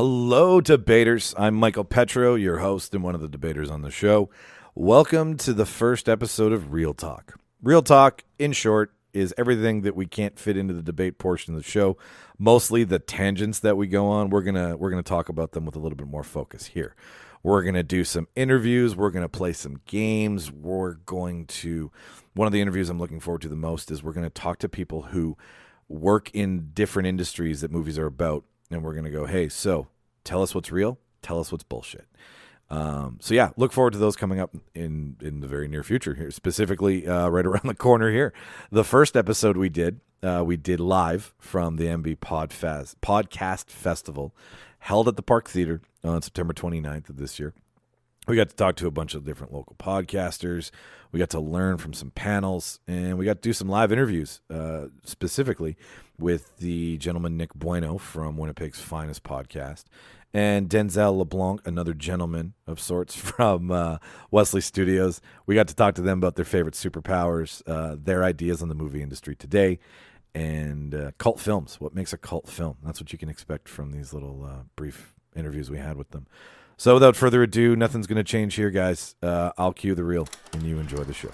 Hello, debaters. I'm Micheal Petrow, your host and one of the debaters on the show. Welcome to the first episode of Real Talk. Real Talk, in short, is everything that we can't fit into the debate portion of the show. Mostly the tangents that we go on. We're gonna talk about them with a little bit more focus here. We're gonna do some interviews. We're gonna play some games. One of the interviews I'm looking forward to the most is we're gonna talk to people who work in different industries that movies are about. And we're going to go, hey, so tell us what's real, tell us what's bullshit. Look forward to those coming up in the very near future here, specifically right around the corner here. The first episode we did live from the MB Podcast Festival held at the Park Theater on September 29th of this year. We got to talk to a bunch of different local podcasters. We got to learn from some panels, and we got to do some live interviews, specifically with the gentleman Nick Bueno from Winnipeg's finest podcast, and Denzel LeBlanc, another gentleman of sorts from Wesley Studios. We got to talk to them about their favorite superpowers, their ideas on the movie industry today, and cult films. What makes a cult film? That's what you can expect from these little brief interviews we had with them. So without further ado, nothing's going to change here, guys. I'll cue the reel, and you enjoy the show.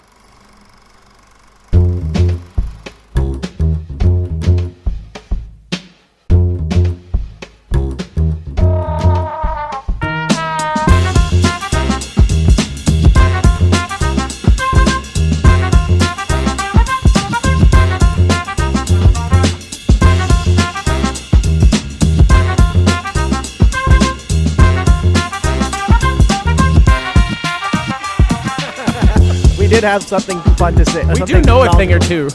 Did have something fun to say. We do know a thing or two.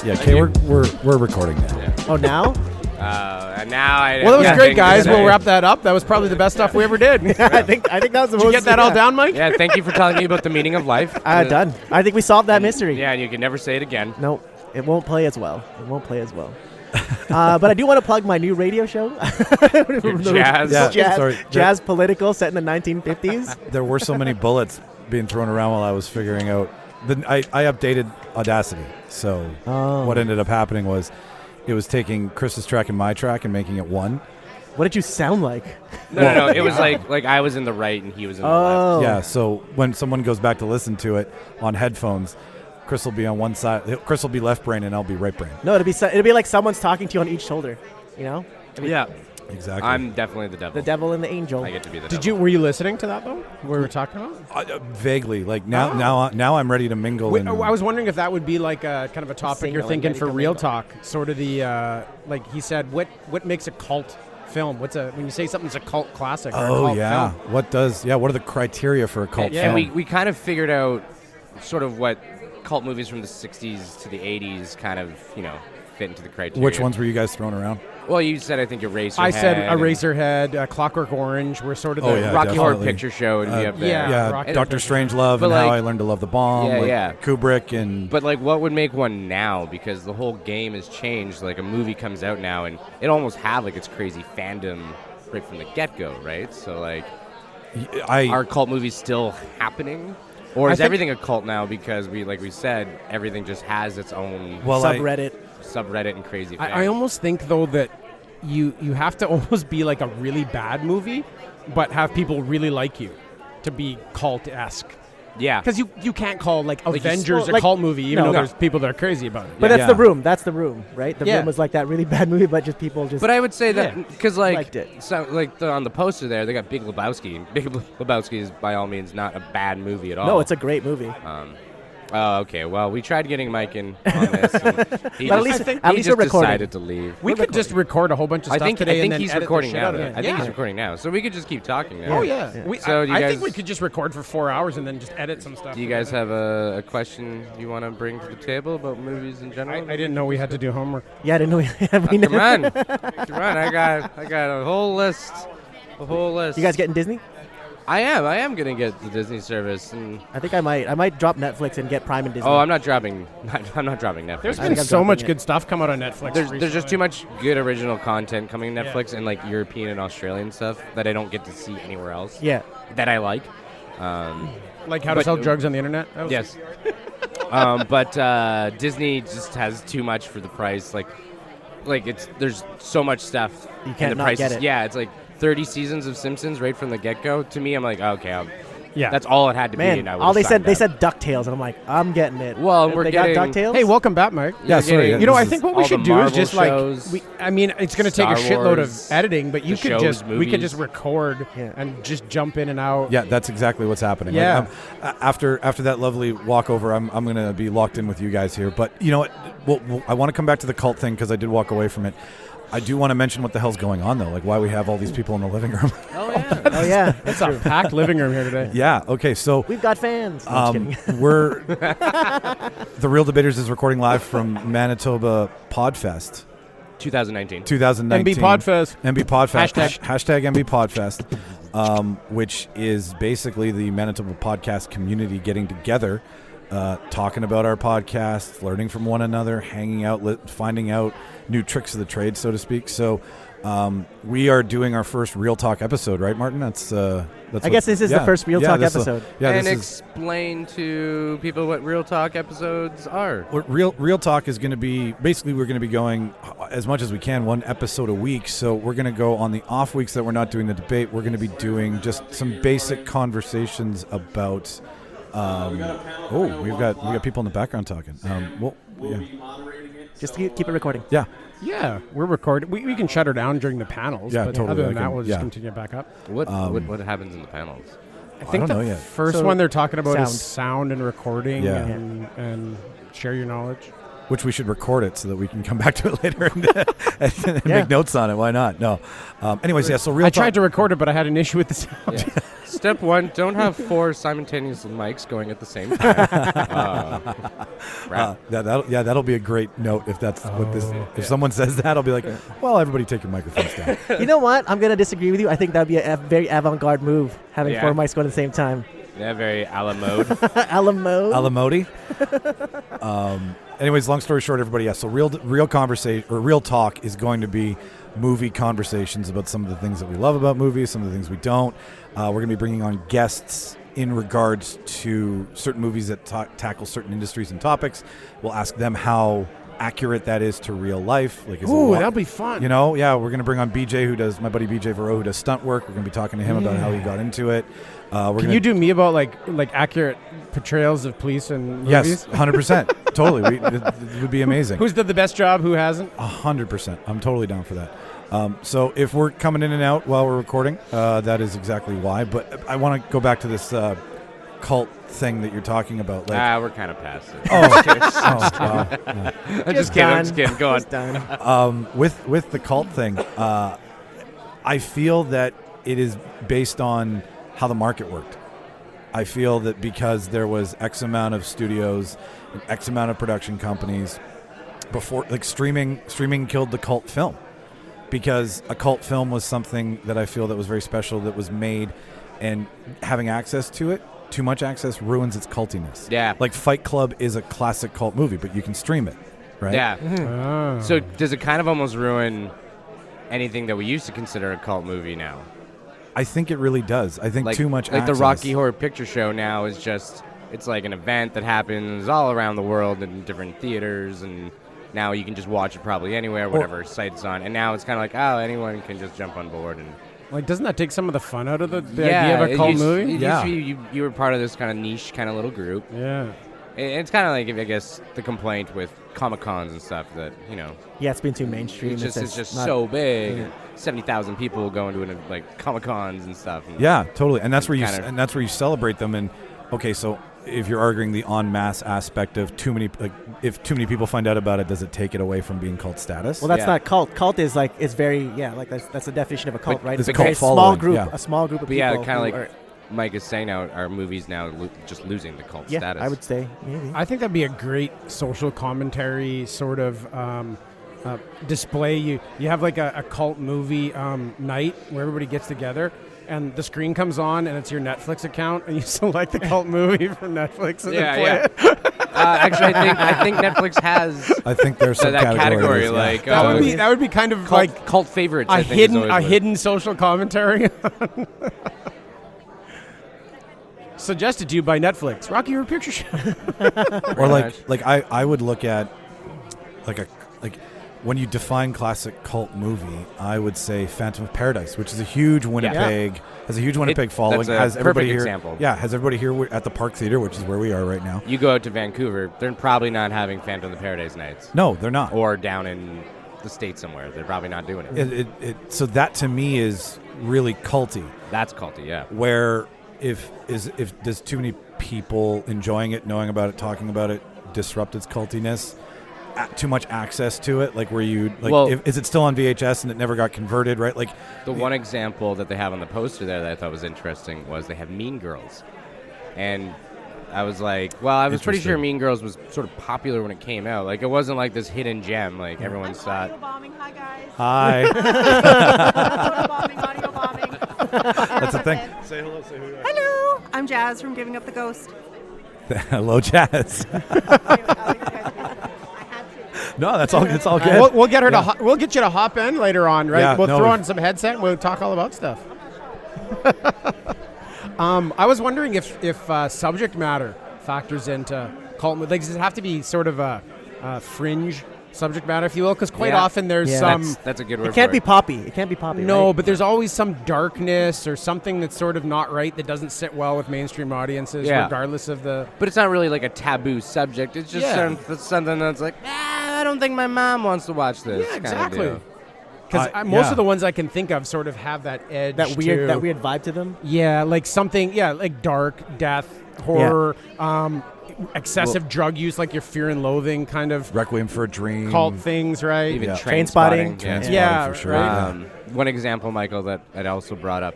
Yeah, okay, we're recording now. Yeah. Oh, now? Well, that was great, guys. We'll wrap that up. That was probably the best stuff we ever did. I think that was the most. Did you get that all down, Mike? Yeah, thank you for telling me about the meaning of life. Done. I think we solved that mystery. Yeah, and you can never say it again. No, it won't play as well. But I do want to plug my new radio show. Jazz Political, set in the 1950s. There were so many bullets being thrown around while I was figuring out. I updated Audacity. So what ended up happening was it was taking Chris's track and my track and making it one. What did you sound like? No. It was like I was in the right and he was in the left. Yeah, so when someone goes back to listen to it on headphones, Chris will be on one side. Chris will be left brain and I'll be right brain. No, it'll be like someone's talking to you on each shoulder. You know? Yeah. Exactly. I'm definitely the devil. The devil and the angel. I get to be the devil. Were you listening to that, though? What we were talking about? Vaguely. Like now I'm ready to mingle. I was wondering if that would be like a kind of a topic you're thinking for Real Talk. Sort of the, like he said, what makes a cult film? When you say something's a cult classic or a cult film? What are the criteria for a cult film? And we kind of figured out sort of what cult movies from the 60s to the 80s kind of, fit into the criteria. Which ones were you guys throwing around? Well, you said, I think, Eraserhead. I said Eraserhead, Clockwork Orange. We're sort of the Rocky Horror Picture Show would be up there. Yeah, Dr. Strangelove and How I Learned to Love the Bomb. Yeah. Kubrick and... But, what would make one now? Because the whole game has changed. A movie comes out now, and it almost had, its crazy fandom right from the get-go, right? So, are cult movies still happening? Or is everything a cult now because, we said, everything just has its own... subreddit and crazy fans. I almost think, though, that you have to almost be like a really bad movie, but have people really like you to be cult-esque. Yeah. Because you can't call, Avengers a cult movie, even though there's people that are crazy about it. But that's The Room. That's The Room, right? The Room was like that really bad movie, but just people just... But I would say that, because, liked it. So, on the poster there, they got Big Lebowski. Big Lebowski is, by all means, not a bad movie at all. No, it's a great movie. Oh, okay. Well, we tried getting Mike in on this. And he just decided to leave. We could just record a whole bunch of stuff today. I think he's recording now. I think he's recording now. So we could just keep talking now. Oh, yeah. I think we could just record for 4 hours and then just edit some stuff. Do you guys have a question you want to bring to the table about movies in general? I didn't know we had to do homework. Yeah, I didn't know we had Come on. I got a whole list. You guys getting Disney? I am gonna get the Disney service, and I think I might drop Netflix and get Prime and Disney. Oh, I'm not dropping Netflix. There's been so much good stuff come out on Netflix. There's just too much good original content coming to Netflix and European and Australian stuff that I don't get to see anywhere else. Yeah, that I like. Like How to Sell Drugs on the Internet. Yes. But Disney just has too much for the price. there's so much stuff. You can't and the not prices, get it. Yeah, it's like 30 seasons of Simpsons right from the get-go. To me, I'm like, okay, Yeah. that's all it had to be. Man, And I all they said would've said DuckTales, and I'm like, I'm getting it. Well, and If we're they getting- got DuckTales. Hey, welcome back, Mike. Yeah, sorry. getting- You know, I This think is what we all should the do is Marvel just shows, it's going to take a Star shitload Wars, of editing, but you the could shows, we could movies. just record Yeah. and just jump in and out. Yeah, that's exactly what's happening. Yeah. After that lovely walkover, I'm going to be locked in with you guys here. But you know what? Well, I want to come back to the cult thing because I did walk away from it. I do want to mention what the hell's going on, though, like why we have all these people in the living room. Oh, yeah. Oh yeah, It's a packed living room here today. Yeah, okay, so we've got fans. No, I'm just kidding. we're The Real Debaters is recording live from Manitoba Podfest 2019. 2019. MB Podfest. MB Podfest. Hashtag. MB Podfest, which is basically the Manitoba podcast community getting together, talking about our podcast, learning from one another, hanging out, finding out new tricks of the trade, so to speak. So we are doing our first Real Talk episode, right, Martin? That's I guess this is the first Real Talk episode. And explain to people what Real Talk episodes are. What Real Talk is going to be, basically we're going to be going as much as we can, one episode a week. So we're going to go on the off weeks that we're not doing the debate. We're going to be doing just some basic conversations about. We've got people in the background talking. Just keep it recording. Yeah. Yeah, we're recording. We can shut her down during the panels. Yeah, but totally. Other than I that, can- we'll yeah. just continue back up. What happens in the panels? I think don't the know yet. first So, one they're talking about sound. is sound and recording Yeah. and share your knowledge. Which we should record it so that we can come back to it later and make notes on it. Why not? No. Anyways, yeah. So Real I Talk. tried to record it, but I had an issue with the sound. Yeah. Step 1, don't have 4 simultaneous mics going at the same time. Right. That'll be a great note if that's what this. If someone says that, I'll be like, well, everybody take your microphones down. You know what? I'm gonna disagree with you. I think that'd be a very avant-garde move, having Yeah. 4 mics going at the same time. Yeah, very a la mode. Alamo. Alamodi. Anyways, long story short, everybody. Yeah. So real conversation or Real Talk is going to be movie conversations about some of the things that we love about movies, some of the things we don't. We're going to be bringing on guests in regards to certain movies that tackle certain industries and topics. We'll ask them how accurate that is to real life. Like, Ooh, that'll be fun. You know, yeah, we're going to bring on BJ, my buddy BJ Verreau, who does stunt work. We're going to be talking to him about how he got into it. Can you do me about like accurate portrayals of police and movies? Yes, 100%. Totally. It would be amazing. Who's did the best job? Who hasn't? 100%. I'm totally down for that. So if we're coming in and out while we're recording, that is exactly why. But I want to go back to this cult thing that you're talking about. Like, We're kind of past it. wow. Yeah. I'm just kidding. Go on. Just done. With the cult thing, I feel that it is based on how the market worked. I feel that because there was X amount of studios, and X amount of production companies before, like streaming killed the cult film. Because a cult film was something that I feel that was very special, that was made, and having access to it, too much access ruins its cultiness. Yeah. Like Fight Club is a classic cult movie, but you can stream it, right? Yeah. Oh. So does it kind of almost ruin anything that we used to consider a cult movie now? I think it really does. I think too much like access. the Rocky Horror Picture Show now is just, it's like an event that happens all around the world in different theaters, and now you can just watch it probably anywhere, whatever site it's on. And now it's kind of like, anyone can just jump on board. And Like, doesn't that take some of the fun out of the idea of a cult movie? Yeah. You were part of this kind of niche kind of little group. Yeah. It's kind of like, I guess, the complaint with Comic-Cons and stuff that, Yeah, it's been too mainstream. it's just not- so big. Yeah. 70,000 people going to like Comic-Cons and stuff. And Yeah, totally. And that's where kinda- you celebrate them. And okay, so if you're arguing the en masse aspect of too many, like if too many people find out about it, does it take it away from being cult status? Well, that's Yeah. not cult. Cult is like it's very like that's the definition of a cult, But right? it's It's a a very cult small following, group, yeah. a small group of But people. yeah, kind of who like Mike is saying now, our movies now just losing the cult yeah, status. I would say maybe. I think that'd be a great social commentary sort of display. You have like a cult movie night where everybody gets together and the screen comes on and it's your Netflix account and you select the cult movie from Netflix and then play it. Actually, I think Netflix has I think there's some that category. yeah. like That would be kind of like cult favorites. a I think is always hidden social commentary. Suggested to you by Netflix. Rocky Horror Picture Show. Or much. like I would look at like when you define classic cult movie, I would say Phantom of Paradise, which is a huge Winnipeg, has a huge Winnipeg following. That's a everybody perfect here, example. Yeah, has everybody here at the Park Theater, which is where we are right now. You go out to Vancouver, they're probably not having Phantom of the Paradise nights. No, they're not. Or down in the States somewhere. They're probably not doing it. So that to me is really culty. That's culty, yeah. Where if does too many people enjoying it, knowing about it, talking about it, disrupt its cultiness? Too much access to it, like where you like, is it still on VHS and it never got converted, right? Like the one example that they have on the poster there that I thought was interesting was they have Mean Girls, and I was like, well, I was pretty sure Mean Girls was sort of popular when it came out. Like it wasn't like this hidden gem, like everyone saw it. Audio bombing. Hi guys. Hi. Audio bombing. That's the thing. Say hello. Say who. Hello. I'm Jazz from Giving Up the Ghost. Hello, Jazz. No, that's all. It's all good. We'll get her to. We'll get you to hop in later on, right? Yeah, we'll throw on some headset and we'll talk all about stuff. I was wondering if subject matter factors into cult. Like, does it have to be sort of a fringe subject matter, if you will? Because quite often there's some. That's a good word. It can't be poppy. It can't be poppy. No, right? but there's always some darkness or something that's sort of not right that doesn't sit well with mainstream audiences, regardless of the. But it's not really like a taboo subject. It's just something that's like, I don't think my mom wants to watch this. Yeah, exactly. Because most of the ones I can think of sort of have that edge, that weird vibe to them. Yeah, like something. Yeah, like dark, death, horror, excessive drug use, like your Fear and Loathing kind of Requiem for a Dream, cult things, right? Even Trainspotting. Yeah, for sure. right. One example, Michael, that I'd also brought up,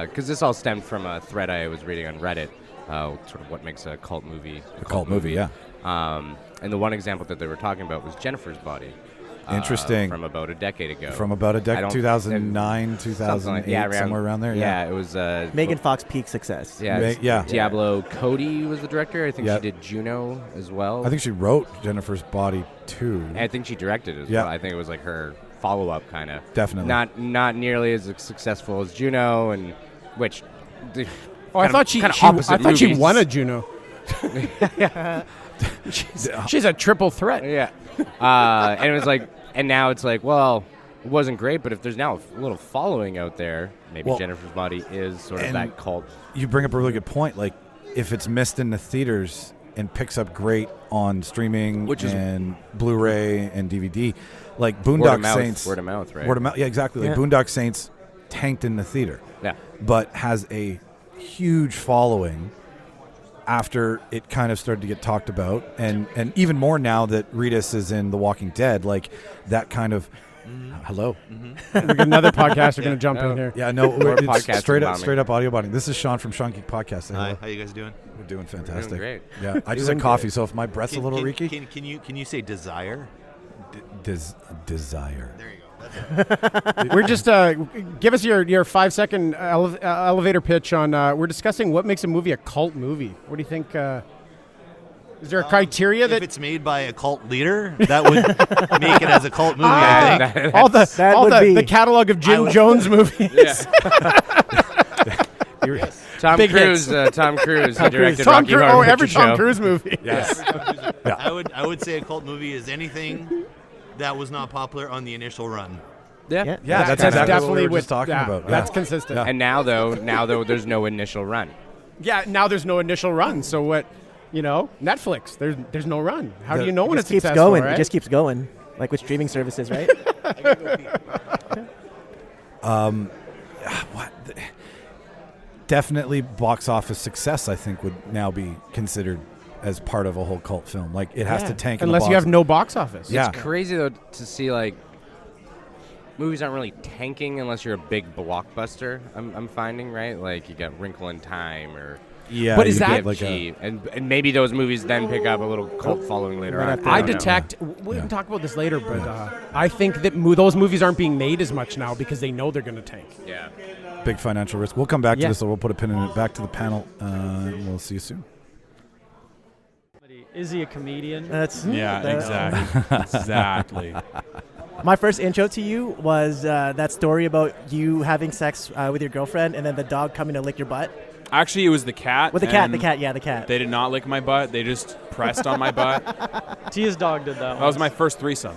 because this all stemmed from a thread I was reading on Reddit, sort of what makes a cult movie a cult movie, yeah. And the one example that they were talking about was Jennifer's Body. Interesting. From about a decade ago. 2009, 2008, somewhere around there. Yeah, it was Megan Fox peak success. Yeah. Diablo Cody was the director. I think she did Juno as well. I think she wrote Jennifer's Body too. And I think she directed it as well. I think it was like her follow-up kind of. Definitely. Not nearly as successful as Juno, and which. I thought she won a Juno. She's a triple threat. Yeah. And it was like, and now it's like, well, it wasn't great, but if there's now a little following out there, maybe Jennifer's Body is sort of that cult. You bring up a really good point. Like, if it's missed in the theaters and picks up great on streaming, and Blu-ray and DVD, like Boondock Saints. Word of mouth, right? Word of mouth, yeah, exactly. Like Boondock Saints tanked in the theater. Yeah. But has a huge following after it kind of started to get talked about, and even more now that Reedus is in The Walking Dead, like that kind of hello. We got another podcaster going to jump in here. Yeah, no, it's straight up audio botting. This is Sean from Sean Geek Podcast. Hi, how you guys doing? We're doing fantastic. Doing great. Yeah, I just had coffee, so if my breath's a little reeky. Can you say desire? Desire. There you go. We're just give us your 5-second elevator pitch on. We're discussing what makes a movie a cult movie. What do you think? Is there a criteria that if it's made by a cult leader, that would make it as a cult movie? I think. all the catalog of Jim Jones movies. Tom Cruise. Tom Cruise. He directed Rocky Horror Picture every Show. Tom Cruise movie. Yes. I would say a cult movie is anything that was not popular on the initial run. Yeah, that's exactly definitely what we were what just talking about. That's consistent. And now though, there's no initial run. Yeah, now there's no initial run. So what? Netflix. There's no run. How do you know when it's keeps successful? going? Right? It just keeps going, like with streaming services, right? Definitely box office success, I think, would now be considered as part of a whole cult film. Like, it has to tank in the unless box you have no box office. Yeah. It's crazy though to see like movies aren't really tanking unless you're a big blockbuster. I'm finding, right? Like you got Wrinkle in Time or But is that like and maybe those movies then pick up a little cult following later on. I detect. We can talk about this later, but I think that those movies aren't being made as much now because they know they're going to tank. Yeah. big financial risk. We'll come back to this, so we'll put a pin in it. Back to the panel. We'll see you soon. Is he a comedian? Exactly. My first intro to you was that story about you having sex with your girlfriend and then the dog coming to lick your butt. Actually, it was the cat. With the cat, the cat. They did not lick my butt. They just pressed on my butt. Tia's dog did that. That was my first threesome.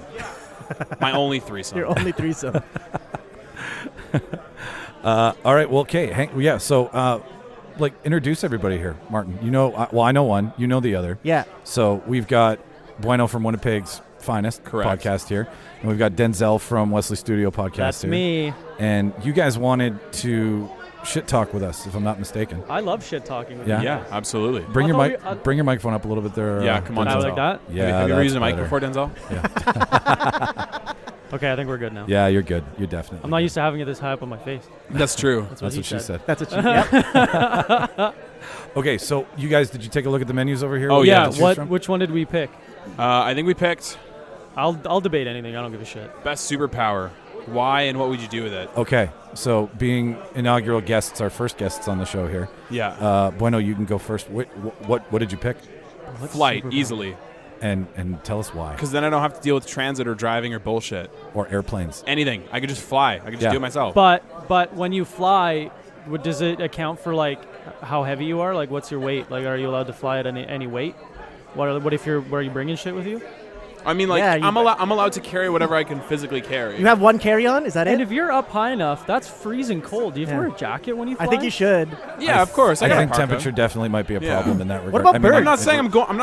My only threesome. Your only threesome. All right. Well, okay. So, introduce everybody here, Martin. You know, I know one. You know the other. Yeah. So we've got Bueno from Winnipeg's finest podcast here, and we've got Denzel from Wesley Studio podcast. That's here. me. And you guys wanted to shit talk with us, if I'm not mistaken. I love shit talking with Yeah? you. Yeah, absolutely. Bring your microphone up a little bit there. Yeah, come on, Can I Denzel. like that? Yeah, Have you ever used a that's mic before, Denzel? Yeah. Okay, I think we're good now. Yeah, you're good. You're definitely. I'm not used to having it this high up on my face. That's true. That's That's what what she said. That's what you. Okay, so you guys, did you take a look at the menus over here? Oh, yeah. To choose What? from? Which one did we pick? I think we picked I'll debate anything. I don't give a shit. best superpower. Why and what would you do with it? Okay, so being inaugural guests, our first guests on the show here. Yeah. Bueno, you can go first. What did you pick? Flight, easily. And tell us why. Because then I don't have to deal with transit or driving or bullshit. Or airplanes. Anything. I could just fly. I could just do it myself. But when you fly, does it account for like how heavy you are? Like, what's your weight? Like, are you allowed to fly at any weight? What if where are you bringing shit with you? I mean, like, Yeah, I'm allowed to carry whatever I can physically carry. You have one carry-on? Is that And it? if you're up high enough, that's freezing cold. Do you have to wear a jacket when you fly? I think you should. Yeah, of course. I got a think parka. temperature definitely might be a Yeah. problem in that regard. What about I mean, birds? I'm not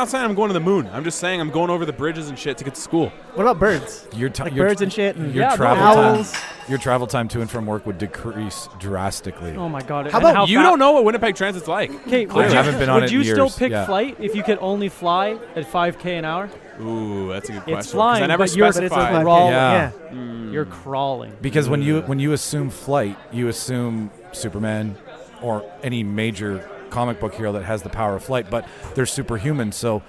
saying I'm going to the moon. I'm just saying I'm going over the bridges and shit to get to school. What about birds? Your Like birds and shit and your Yeah, travel owls. time. Your travel time to and from work would decrease drastically. Oh my god! How And about You don't know what Winnipeg Transit's like. Okay, I haven't been on would it you in still years, pick yeah. flight if you could only fly at 5K an hour? Ooh, that's a good question. 'Cause flying, I never but you're- But it's specified. like Crawl. Yeah. You're crawling. Because when you assume flight, you assume Superman or any major comic book hero that has the power of flight, but they're superhuman, so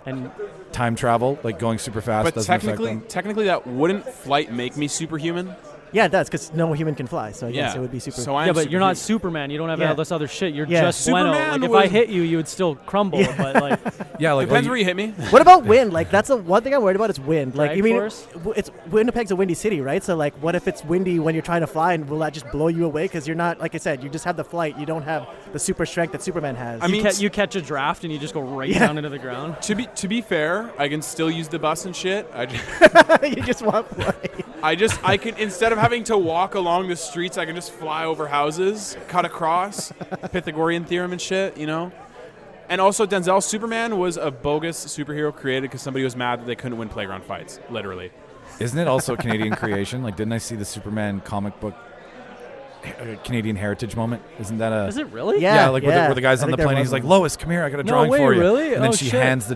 And time travel, like going super fast, But doesn't affect them. technically, that wouldn't flight make me superhuman? Yeah, it does, because no human can fly, so I guess it would be super. So I yeah, am but you're not superhuman. Superman. You don't have Yeah. all this other shit. You're Yeah. just Bueno. Superman Like if I was- hit you, you would still crumble. But like, Yeah, like Depends where you hit me. What about wind? Like, that's the one thing I'm worried about is wind. Like, Drag you mean force? it's Winnipeg's a windy city, right? So, like, what if it's windy when you're trying to fly, and will that just blow you away? Because you're not, like I said, you just have the flight. You don't have the super strength that Superman has. I mean, you catch a draft and you just go right Yeah. down into the ground. To be fair, I can still use the bus and shit. you just want flight. I could, instead of having to walk along the streets, I can just fly over houses, cut across, Pythagorean theorem and shit, you know? And also, Denzel, Superman was a bogus superhero created because somebody was mad that they couldn't win playground fights, literally. Isn't it also a Canadian creation? Like, didn't I see the Superman comic book Canadian heritage moment? Isn't that a... Is it really? Yeah. Where the guy's I on the think there plane, was he's like, one. Lois, come here, I got a No drawing way, for you. really? And then Oh, he shit. hands the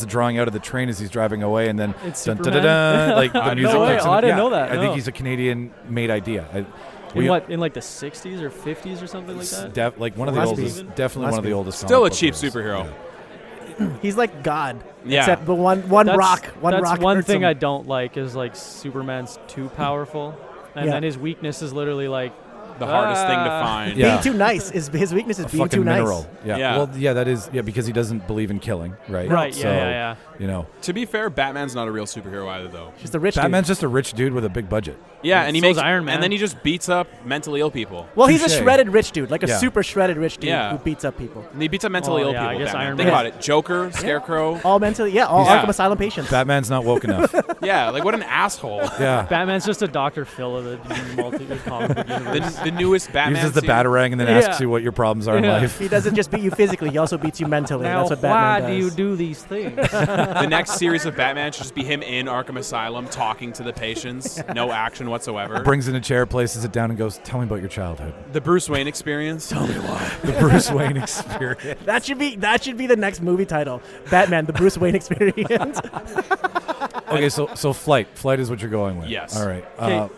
drawing out of the train as he's driving away, and then It's dun, Superman? dun, like the No music way. kicks in. Oh, I didn't Yeah, know that, I no. think he's a Canadian-made idea. In like the 60s or 50s or something like that? Like one of the Must be. oldest, definitely Must one of the be. oldest. Still comic a book cheap heroes. superhero. Yeah. He's like God. Yeah. Except the one That's rock. One that's rock. one hurts thing him. I don't like is like Superman's too powerful, and Yeah. then his weakness is literally like The hardest thing to find. Yeah. Being too nice is his weakness. Is A being fucking too nice. mineral. Yeah. Yeah. Well, yeah, that is because he doesn't believe in killing, right? Right, So, yeah. You know, To be fair, Batman's not a real superhero either, though. Just a rich Batman's just a rich dude with a big budget. Yeah, and he So is makes Iron Man. and then he just beats up mentally ill people. dude. Well, he's a Touche. shredded rich dude, like a Yeah. super shredded rich dude Yeah. who beats up people. And he beats up mentally Well, ill yeah, people. I guess Batman. Iron Think Man. about it: Joker, Scarecrow. All mentally, all Yeah. Arkham Asylum patients. Batman's not woke enough. Yeah, like what an asshole. Yeah. Batman's just a Dr. Phil of the comic book universe. The newest Batman. Uses the series. batarang and then Yeah. asks you what your problems are in Yeah. life. He doesn't just beat you physically; he also beats you mentally. Now, That's what why Batman do you does. do these things? The next series of Batman should just be him in Arkham Asylum talking to the patients. No action whatsoever. Brings in a chair, places it down, and goes, "Tell me about your childhood." The Bruce Wayne experience. Tell me why. The Bruce Wayne experience. That should be the next movie title: Batman: The Bruce Wayne Experience. Okay, so flight is what you're going with. Yes. All right. Okay.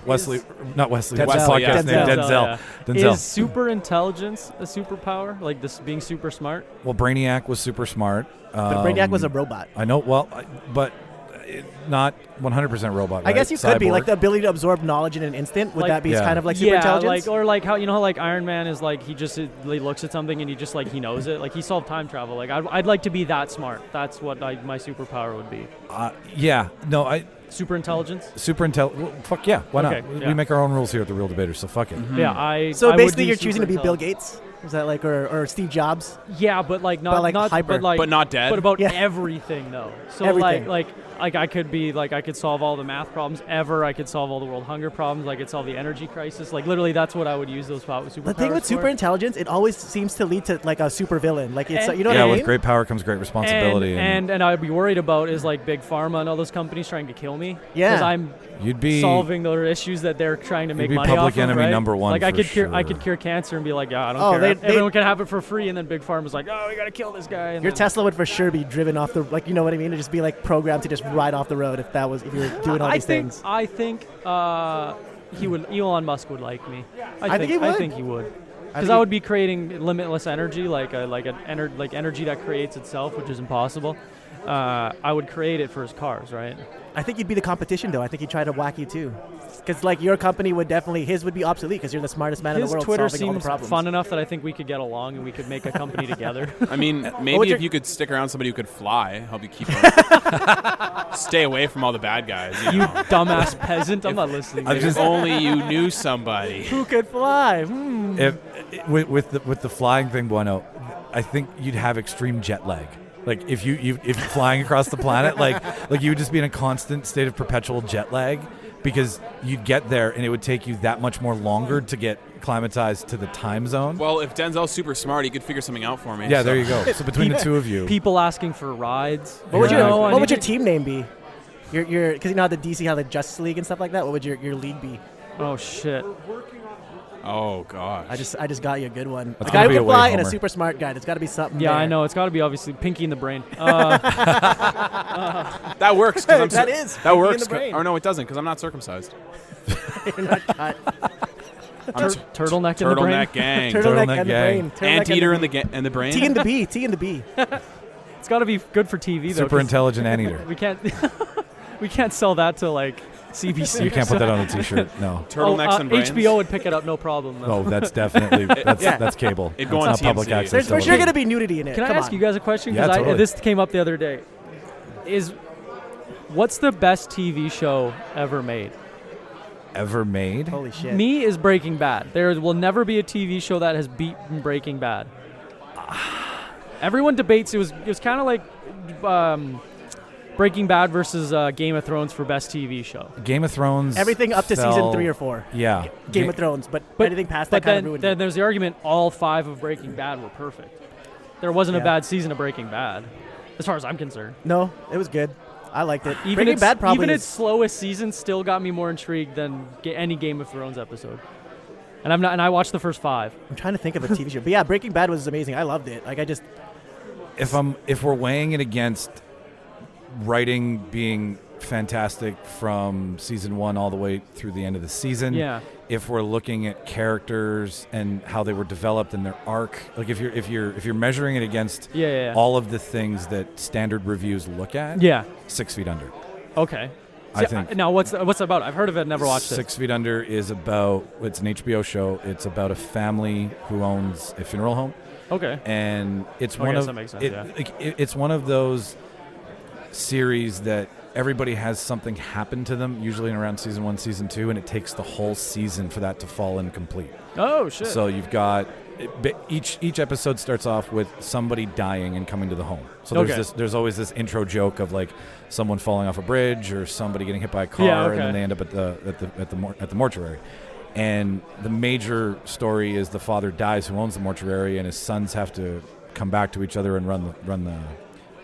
Wesley, not Wesley. Denzel, What's the podcast yeah. name? Denzel, Denzel. Is super intelligence a superpower? Like this being super smart? Well, Brainiac was super smart. But Brainiac was a robot. I know. Well, but not 100% robot. I guess right? you could be Cyborg. like the ability to absorb knowledge in an instant. Would Like- that be Yeah. kind of like super intelligence? like how how like Iron Man is like he looks at something and he just like he knows it. Like he solved time travel. Like I'd like to be that smart. That's what my superpower would be. Yeah. No. Super intelligence. Super intelligent. Well, fuck yeah. Why Okay, not? yeah. We make our own rules here at the Real Debaters, so fuck it. Yeah, So I would basically, do you're choosing to be super Bill intelligence. Gates. Is that like or Steve Jobs? Yeah, but like not But, like, not hyper. but like But not dead? But about Yeah. everything though. So Everything. like like I could be like I could solve all the math problems ever. I could solve all the world hunger problems. I could solve the energy crisis. Like literally, that's what I would use those superpowers. The thing with super intelligence, it always seems to lead to like a super villain. Like it's you know what I mean? With great power comes great responsibility. And I'd be worried about is like big pharma and all those companies trying to kill me. Yeah, because I'm solving the issues that they're trying to make money off of. Public enemy number one. Like I could cure cancer and be like, I don't care. Everyone can have it for free, and then big pharma's like, we gotta kill this guy. And your Tesla would for sure be driven off the you know what I mean? It'd just be like programmed to just ride off the road if you were doing all these things. I think Elon Musk would like me. I think he would. Because I would be creating limitless energy, like energy that creates itself, which is impossible. I would create it for his cars, right? I think you'd be the competition, though. I think he'd try to whack you too. Because like your company would definitely, his would be obsolete because you're the smartest man in the world. Twitter solving all the seems problems. fun enough that I think we could get along and we could make a company together. I mean, maybe if you could stick around somebody who could fly, help you keep stay away from all the bad guys. You dumbass peasant! I'm not listening. If only you knew somebody who could fly. With the flying thing, Bueno, I think you'd have extreme jet lag. Like if you're flying across the planet, like you would just be in a constant state of perpetual jet lag because you'd get there and it would take you that much more longer to get climatized to the time zone. Well, if Denzel's super smart, he could figure something out for me. Yeah, there you go. So between the two of you, people asking for rides. What would your team name be? Your because you know how the DC have the Justice League and stuff like that. What would your league be? Oh shit. Oh gosh. I just got you a good one. That's a guy who can fly Homer. and a super smart guy. It's got to be something. Yeah, there. I know. It's got to be obviously Pinky in the Brain. That works. That works. In the brain. Or no, it doesn't because I'm not circumcised. You're not cut. Turtleneck in the brain. Turtleneck gang. Turtleneck and the brain. Anteater in the brain. T and the B. T and the B. It's got to be good for TV though. Super intelligent anteater. We can't sell that to like CBC. You can't put that on a T-shirt. No. Turtlenecks and brains. HBO would pick it up, no problem. Oh, that's definitely that's cable. It'd go it's on not TMZ. public access. There's for sure going to be nudity in it. Can I ask you guys a question? Yeah, totally. This came up the other day. What's the best TV show ever made? Ever made? Holy shit. Me is Breaking Bad. There will never be a TV show that has beaten Breaking Bad. Everyone debates. It was kind of like Breaking Bad versus Game of Thrones for best TV show. Game of Thrones. Everything up to season 3 or 4. Yeah. Game of Thrones, but anything past that kind of ruined it. Then there's the argument all 5 of Breaking Bad were perfect. There wasn't a bad season of Breaking Bad, as far as I'm concerned. No, it was good. I liked it. Even its slowest season still got me more intrigued than any Game of Thrones episode. And I watched the first 5. I'm trying to think of a TV show, but yeah, Breaking Bad was amazing. I loved it. Like if we're weighing it against writing being fantastic from season 1 all the way through the end of the season. Yeah. If we're looking at characters and how they were developed and their arc, like if you're measuring it against all of the things that standard reviews look at. Yeah. 6 Feet Under. Okay. I think. Now what's it about? I've heard of it, never watched it. 6 Feet Under is it's an HBO show. It's about a family who owns a funeral home. Okay. And it's that makes sense, it's one of those series that everybody has something happen to them, usually in around season 1, season 2, and it takes the whole season for that to fall incomplete. Oh shit! So you've got each episode starts off with somebody dying and coming to the home. So there's always this intro joke of like someone falling off a bridge or somebody getting hit by a car, and then they end up at the mortuary. And the major story is the father dies who owns the mortuary, and his sons have to come back to each other and run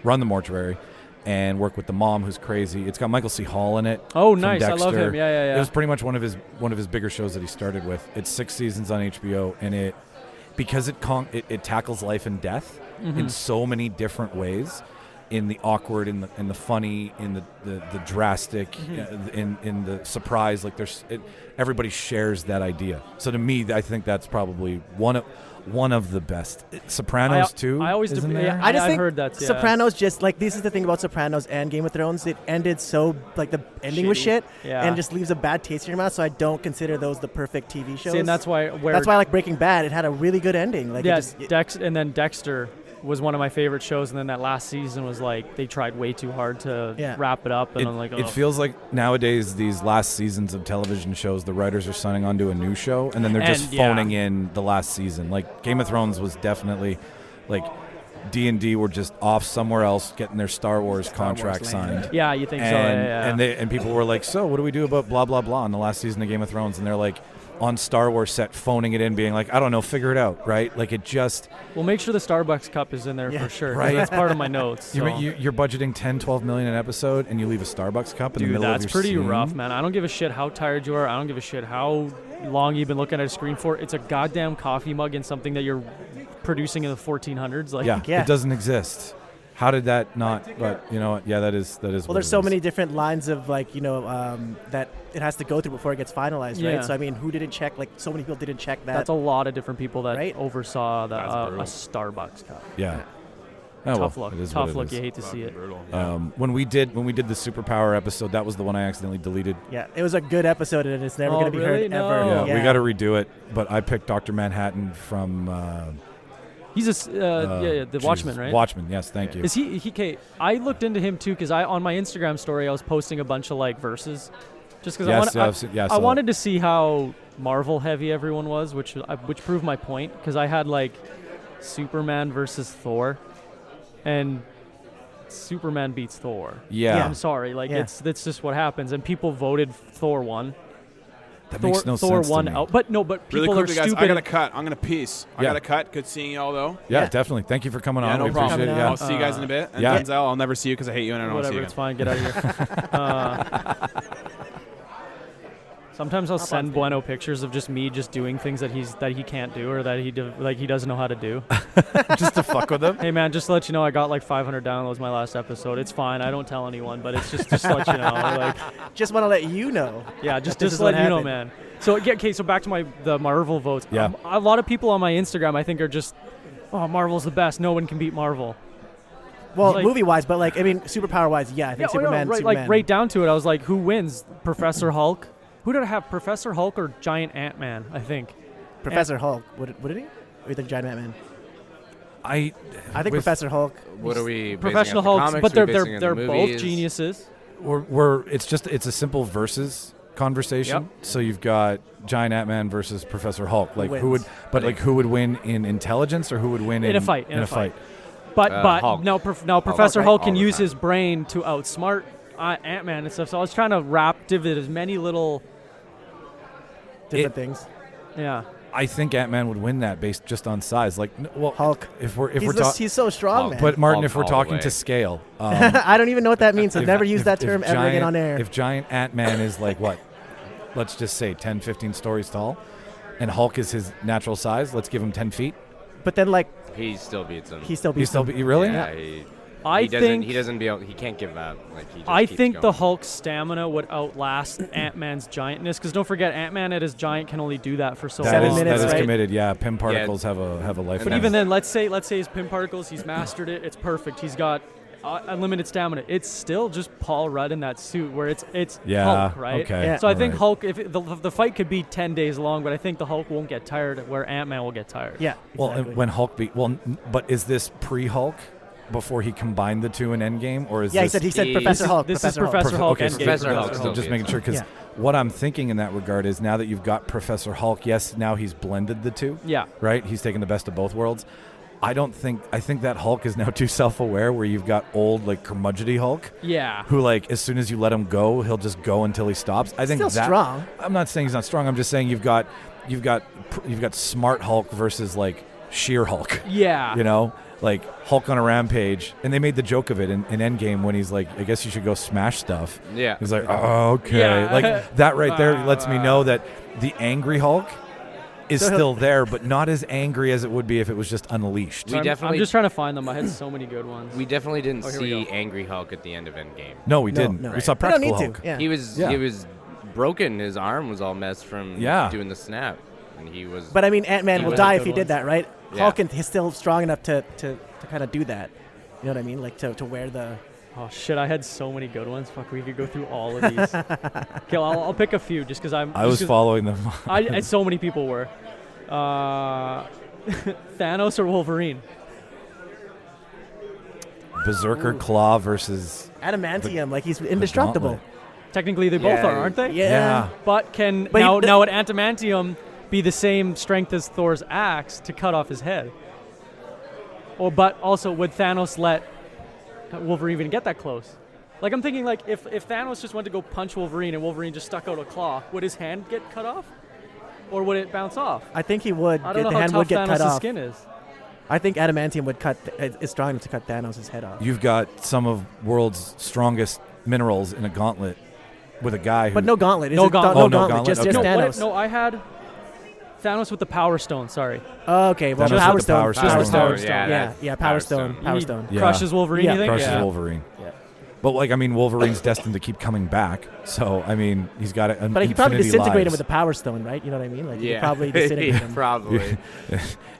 the mortuary. And work with the mom who's crazy. It's got Michael C. Hall in it. Oh, nice! I love him. Yeah. It was pretty much one of his bigger shows that he started with. It's 6 seasons on HBO, and because it tackles life and death in so many different ways, in the awkward, in the funny, in the drastic, in the surprise. Like everybody shares that idea. So to me, I think that's probably one of the best. Sopranos too. I always isn't there? I just I've think heard that. Yeah. Sopranos just like this is the thing about Sopranos and Game of Thrones. It ended so like the ending was shit, and just leaves a bad taste in your mouth. So I don't consider those the perfect TV shows. See, and that's why I like Breaking Bad. It had a really good ending. Like and then Dexter was one of my favorite shows, and then that last season was like they tried way too hard to wrap it up, and I'm like, it feels like nowadays these last seasons of television shows, the writers are signing on to a new show, and then they're just phoning in the last season. Like Game of Thrones was definitely like D&D were just off somewhere else getting their Star Wars contract signed. Yeah, you think so? And and people were like, so what do we do about blah blah blah in the last season of Game of Thrones? And they're like on Star Wars set phoning it in, being like, I don't know, figure it out, right? Like it just. Well, make sure the Starbucks cup is in there for sure. Right. That's part of my notes. So. You're budgeting $10-12 million an episode, and you leave a Starbucks cup in the middle of your that's pretty scene? rough, man. I don't give a shit how tired you are. I don't give a shit how long you've been looking at a screen for. It's a goddamn coffee mug and something that you're producing in the 1400s. Like, yeah, it doesn't exist. How did that not? But you know what? Yeah, that is. Well, there's so many different lines of that it has to go through before it gets finalized, right? So I mean, who didn't check? Like, so many people didn't check that. That's a lot of different people that right? oversaw a Starbucks cup. Yeah. Tough well, luck. Tough luck. You hate to see it. When we did the superpower episode, that was the one I accidentally deleted. Yeah, it was a good episode, and it's never going to be really? heard No. ever. Yeah, we got to redo it. But I picked Dr. Manhattan from. He's the Watchman, right? Watchman, yes, thank you. Is he? Okay, I looked into him too because on my Instagram story I was posting a bunch of like verses, just because I wanted to see how Marvel heavy everyone was, which proved my point because I had like Superman versus Thor, and Superman beats Thor. Yeah. I'm sorry, it's just what happens, and people voted Thor won. That makes no Thor sense won to me. out, but Really people quickly, are guys, stupid. I got to cut. I'm going to peace. I got to cut. Good seeing you all, though. Yeah, definitely. Thank you for coming on. No we problem. appreciate it. Yeah. I'll see you guys in a bit. And yeah. Denzel, I'll never see you because I hate you and I don't want to see you Whatever, again. it's fine. Get out of here. Sometimes I'll send Bueno pictures of just me just doing things that he can't do or that he doesn't know how to do. Just to fuck with him. Hey man, just to let you know, I got like 500 downloads my last episode. It's fine. I don't tell anyone, but it's just to let you know. Like, just want to let you know. Yeah, just to let you know, man. So so back to the Marvel votes. Yeah. A lot of people on my Instagram I think are just, oh, Marvel's the best. No one can beat Marvel. Well, movie-wise, but like I mean, superpower-wise, yeah, I think Superman. Like right down to it, I was like, who wins? Professor Hulk. Who did I have? Professor Hulk or Giant Ant-Man? I think. Professor Hulk. Would it he? Or you think Giant Ant-Man? I think Professor Hulk. What are we? Professional Hulks, but they're both geniuses. It's a simple versus conversation. Yep. So you've got Giant Ant-Man versus Professor Hulk. Like who would win in intelligence or who would win in a fight? In a fight. But now Professor Hulk can use his brain to outsmart Ant-Man and stuff. So I was trying to give it as many little different things. Yeah. I think Ant-Man would win that based just on size. Like, well, Hulk. He's so strong, man. But Martin, if we're talking to scale, I don't even know what that means. So never use that term ever again on air. If Giant Ant-Man is like what? Let's just say 10, 15 stories tall, and Hulk is his natural size. Let's give him 10 feet. But then, like, he still beats him. Really? Yeah. He can't give that. Like, I think the Hulk's stamina would outlast Ant-Man's giantness, because don't forget, Ant-Man at his giant can only do that for so 7 minutes. That is committed. Yeah, Pym particles have a life. But even then, let's say his Pym particles, he's mastered it. It's perfect. He's got unlimited stamina. It's still just Paul Rudd in that suit, where it's Hulk, right? Okay. Yeah. So I think Hulk, if the fight could be 10 days long, but I think the Hulk won't get tired, where Ant-Man will get tired. Yeah. Exactly. Well, when Hulk but is this pre-Hulk? Before he combined the two in Endgame, or is he said Professor Hulk. This is Professor Hulk. Okay, Professor Hulk. Just making sure, because what I'm thinking in that regard is now that you've got Professor Hulk, yes, now he's blended the two. Yeah. Right. He's taken the best of both worlds. I think that Hulk is now too self-aware, where you've got old like curmudgeony Hulk. Yeah. Who, like, as soon as you let him go, he'll just go until he stops. I think still strong. I'm not saying he's not strong. I'm just saying you've got smart Hulk versus like sheer Hulk. Yeah. You know. Like Hulk on a rampage, and they made the joke of it in Endgame when he's like, I guess you should go smash stuff. Yeah. He's like, oh, okay. Yeah. Like that right there lets me know that the angry Hulk is still there, but not as angry as it would be if it was just unleashed. I'm just trying to find them. I had so many good ones. We definitely didn't see Angry Hulk at the end of Endgame. No, we didn't. No. We saw Practical Hulk. Yeah. He was broken. His arm was all messed from doing the snap. And he was. But I mean, Ant-Man will die if he did that, right? Yeah. Hulk is still strong enough to kind of do that. You know what I mean? Like to wear the. Oh shit! I had so many good ones. Fuck, we could go through all of these. Okay, I'll pick a few just because I was following them. So many people were. Thanos or Wolverine? Berserker Claw versus Adamantium. Like he's indestructible. Technically, they both are, aren't they? Yeah. But now would Adamantium be the same strength as Thor's axe to cut off his head? But also, would Thanos let Wolverine even get that close? Like, I'm thinking, like, if Thanos just went to go punch Wolverine and Wolverine just stuck out a claw, would his hand get cut off? Or would it bounce off? I think he would. I don't know the how hand tough would get cut Thanos' off. skin is. I think adamantium is strong enough to cut Thanos' head off. You've got some of world's strongest minerals in a gauntlet with a guy who... But no gauntlet. No gauntlet. No gauntlet. Just Okay. Thanos. No, I had Thanos with the Power Stone, sorry. Okay, well, Thanos Power with the Power Stone. Stone. Power Stone. Yeah, Power Stone. Power He Stone. Yeah. crushes Wolverine, Yeah. you think? crushes Yeah. Wolverine. Yeah. But, like, I mean, Wolverine's destined to keep coming back. So, I mean, he's got an But he probably infinity disintegrate him lives. with the Power Stone, right? You know what I mean? Like, he Yeah, probably disintegrate him. probably.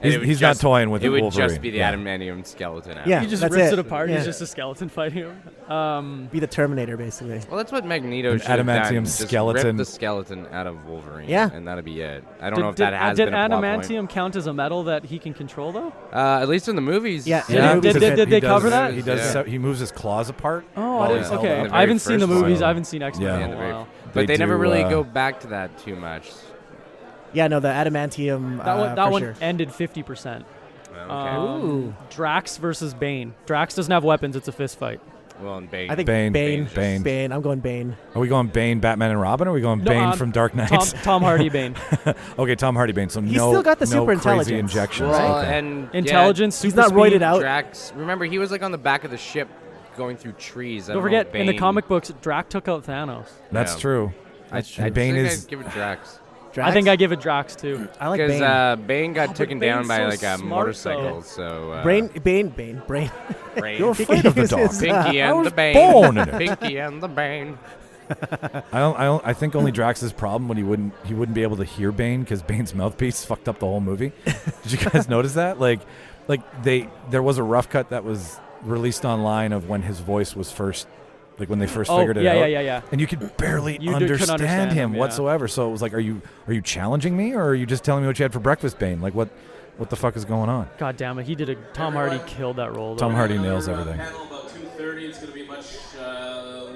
He's not toying with it. It would Wolverine. just be the Yeah. adamantium skeleton. Yeah. He just that's rips it. it apart. Yeah. He's just a skeleton fighting him. Be the Terminator, basically. Well, that's what Magneto An should have done. adamantium Just skeleton. rip the skeleton out of Wolverine. Yeah. And that'd be it. I don't know if that has did been a plot point. adamantium count as a metal that he can control, though? At least in the movies. Yeah. Yeah, Did because they he cover does- that? He does. Yeah. He moves his claws apart. Oh, while I he's didn't, held okay. up. the I haven't very seen the first movies. one. I haven't seen X-Men Yeah. in Yeah, a the very- while. But they never do, really go back to that too much. Yeah, no, the adamantium. That for one sure. ended 50%. Okay. Ooh. Drax versus Bane. Drax doesn't have weapons. It's a fist fight. Well, and Bane. I think Bane. Bane. Bane. I'm going Bane. Are we going Bane, Batman, and Robin? Or are we going No, Bane from Dark Knight? Tom Hardy Bane. Okay, Tom Hardy Bane. So He's no, still got the no super crazy intelligence, injections. Well, Okay. and Intelligence, He's super not roided speed. out. Drax. Remember, he was like on the back of the ship, going through trees. I Don't don't know forget, if in the Bane- comic books, Drax took out Thanos. That's Yeah. true. I And Bane think is- I'd give it Drax. Drax? I think I give it Drax too. I like Because Bane. Bane got but taken down Bane's by so like a smart, motorcycle. though. So Brain. Brain. You're afraid of the dog. Pinky I and was the Bane. born in it. Pinky and the Bane. I think only Drax's problem when he wouldn't be able to hear Bane because Bane's mouthpiece fucked up the whole movie. Did you guys notice that? Like there was a rough cut that was released online of when his voice was first, like when they first figured it out. Yeah. And you could barely couldn't understand him yeah. whatsoever. So it was like, are you challenging me, or are you just telling me what you had for breakfast, Bane? Like what the fuck is going on? God damn it, Tom Hardy killed that role. Tom though. Hardy nails everything. Panel about 2:30. It's going to be much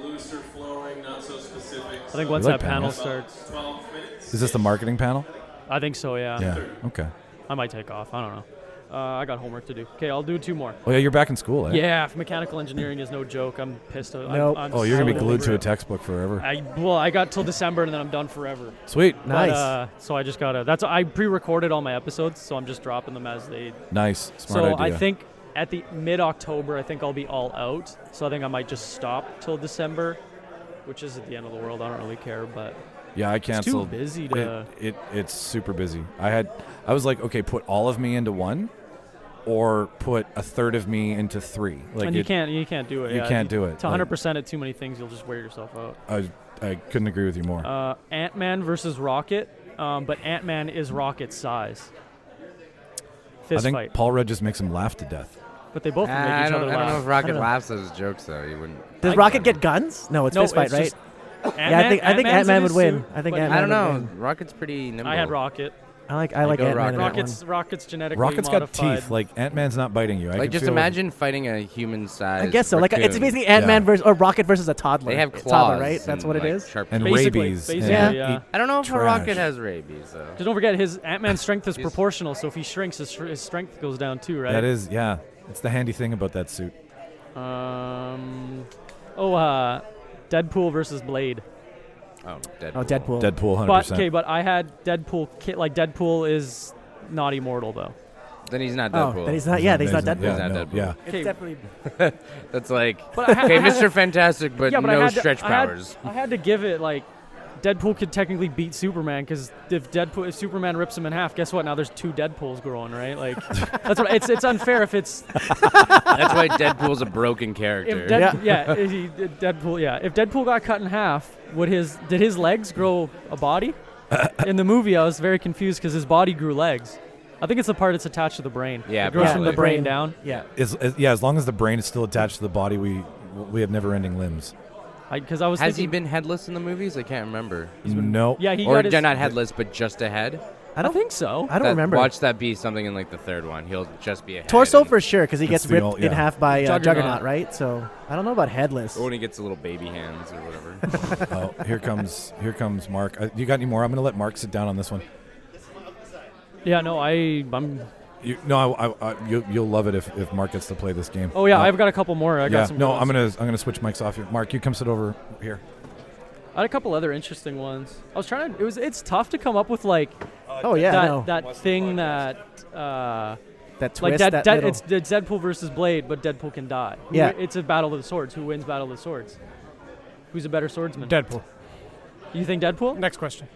looser flowing, not so specific. I think once like that panel panels. starts, 12 minutes. Is this the marketing panel? I think so. Yeah. Yeah. Okay. I might take off. I don't know. I got homework to do. Okay, I'll do 2 more. Oh yeah, you're back in school, eh? Yeah, if mechanical engineering is no joke. I'm pissed. Nope. I'm Oh, you're gonna be so glued over to a it. textbook forever. I got till December and then I'm done forever. Sweet. Nice. But, so I just gotta. I pre-recorded all my episodes, so I'm just dropping them as they. Nice. Smart So idea. I think at the mid-October, I think I'll be all out. So I think I might just stop till December, which is at the end of the world. I don't really care, but Yeah, I it's too canceled. busy to. It's super busy. I was like, okay, put all of me into one, or put a third of me into 3. Like and you can't do it. you yeah. can't do it. To 100% at too many things, you'll just wear yourself out. I couldn't agree with you more. Ant-Man versus Rocket, but Ant-Man is Rocket's size. I Fist think fight. Paul Rudd just makes him laugh to death. But they both make I each don't other know laugh. if Rocket know. laughs at his jokes though. He wouldn't. Does Rocket get guns? No, it's fist fight, right? just Yeah, I think Ant-Man would win. I think Ant-Man I don't know. would win. Rocket's pretty nimble. I had Rocket. I like Ant-Man go in that one. Rocket's genetically Rocket's got modified. teeth. Like Ant-Man's not biting you. I Like can just feel imagine fighting a human-sized. I guess so. Like it's raccoon. basically Ant-Man versus or Rocket versus a toddler. They have Toddler, claws, right? That's and, what it like, is. Sharp and Basically- rabies. basically, and yeah. eat I don't know if a trash. rocket has rabies though. Just don't forget his Ant-Man's strength is He's- proportional. So if he shrinks, his strength goes down too, right? That is, yeah. It's the handy thing about that suit. Deadpool versus Blade. Oh, Deadpool. Oh, Deadpool. Deadpool, 100%. But okay, but I had Deadpool. Like Deadpool is not immortal though. Then he's not Oh, Deadpool. then he's not. Yeah, he's not Deadpool. Yeah, He's not no, Deadpool. yeah. It's Okay. definitely. That's like, But I okay, Mr. Fantastic, but yeah, but no I had to- stretch I had- powers. I had to give it like Deadpool could technically beat Superman because if Superman rips him in half, guess what? Now there's 2 Deadpools growing, right? Like that's what it's unfair if it's That's why Deadpool's a broken character. if Deadpool if Deadpool got cut in half, did his legs grow a body? In the movie, I was very confused because his body grew legs. I think it's the part that's attached to the brain. Yeah, it grows from the probably. brain down. Yeah. As long as the brain is still attached to the body, we have never-ending limbs. Because I was Has he thinking, been headless in the movies? I can't remember. No. yeah, he Or got his. not headless, but just a head. I don't think so. I don't remember. Watch that be something in like the third one. He'll just be a head. Torso and- for sure, because he That's gets the ripped old- in yeah. half by Juggernaut. Juggernaut, right? So I don't know about headless. Or when he gets little baby hands or whatever. Oh, here comes Mark. You got any more? I'm going to let Mark sit down on this one. Yeah, no, I'm You'll love it if Mark gets to play this game. Oh yeah, I've got a couple more. I got some. No, I'm gonna switch mics off here. Mark, you come sit over here. I had a couple other interesting ones. I was trying to. It's tough to come up with like. That thing that. That twist. Like it's it's Deadpool versus Blade, but Deadpool can die. Yeah. It's a battle of the swords. Who wins battle of the swords? Who's a better swordsman? Deadpool. You think Deadpool? Next question.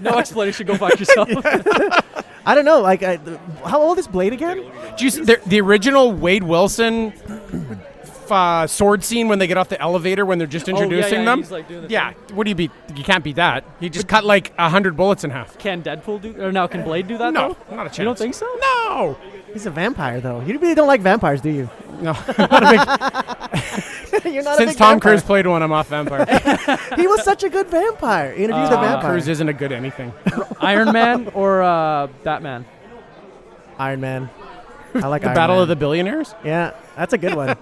No explanation. Go fuck yourself. I don't know. Like, how old is Blade again? Do you see the original Wade Wilson sword scene when they get off the elevator when they're just introducing them? He's like doing the thing. What do you beat? You can't beat that. He just cut like 100 bullets in half. Can Deadpool do? Or now can Blade do that? No, though? not a chance. You don't think so? No. He's a vampire, though. You really don't like vampires, do you? No. You're not Since a big Tom vampire. Cruise played one, I'm off vampire. He was such a good vampire. Interview the vampire. Cruise isn't a good anything. Iron Man or Batman? Iron Man. I like The Iron Battle Man. of the Billionaires? Yeah, that's a good one.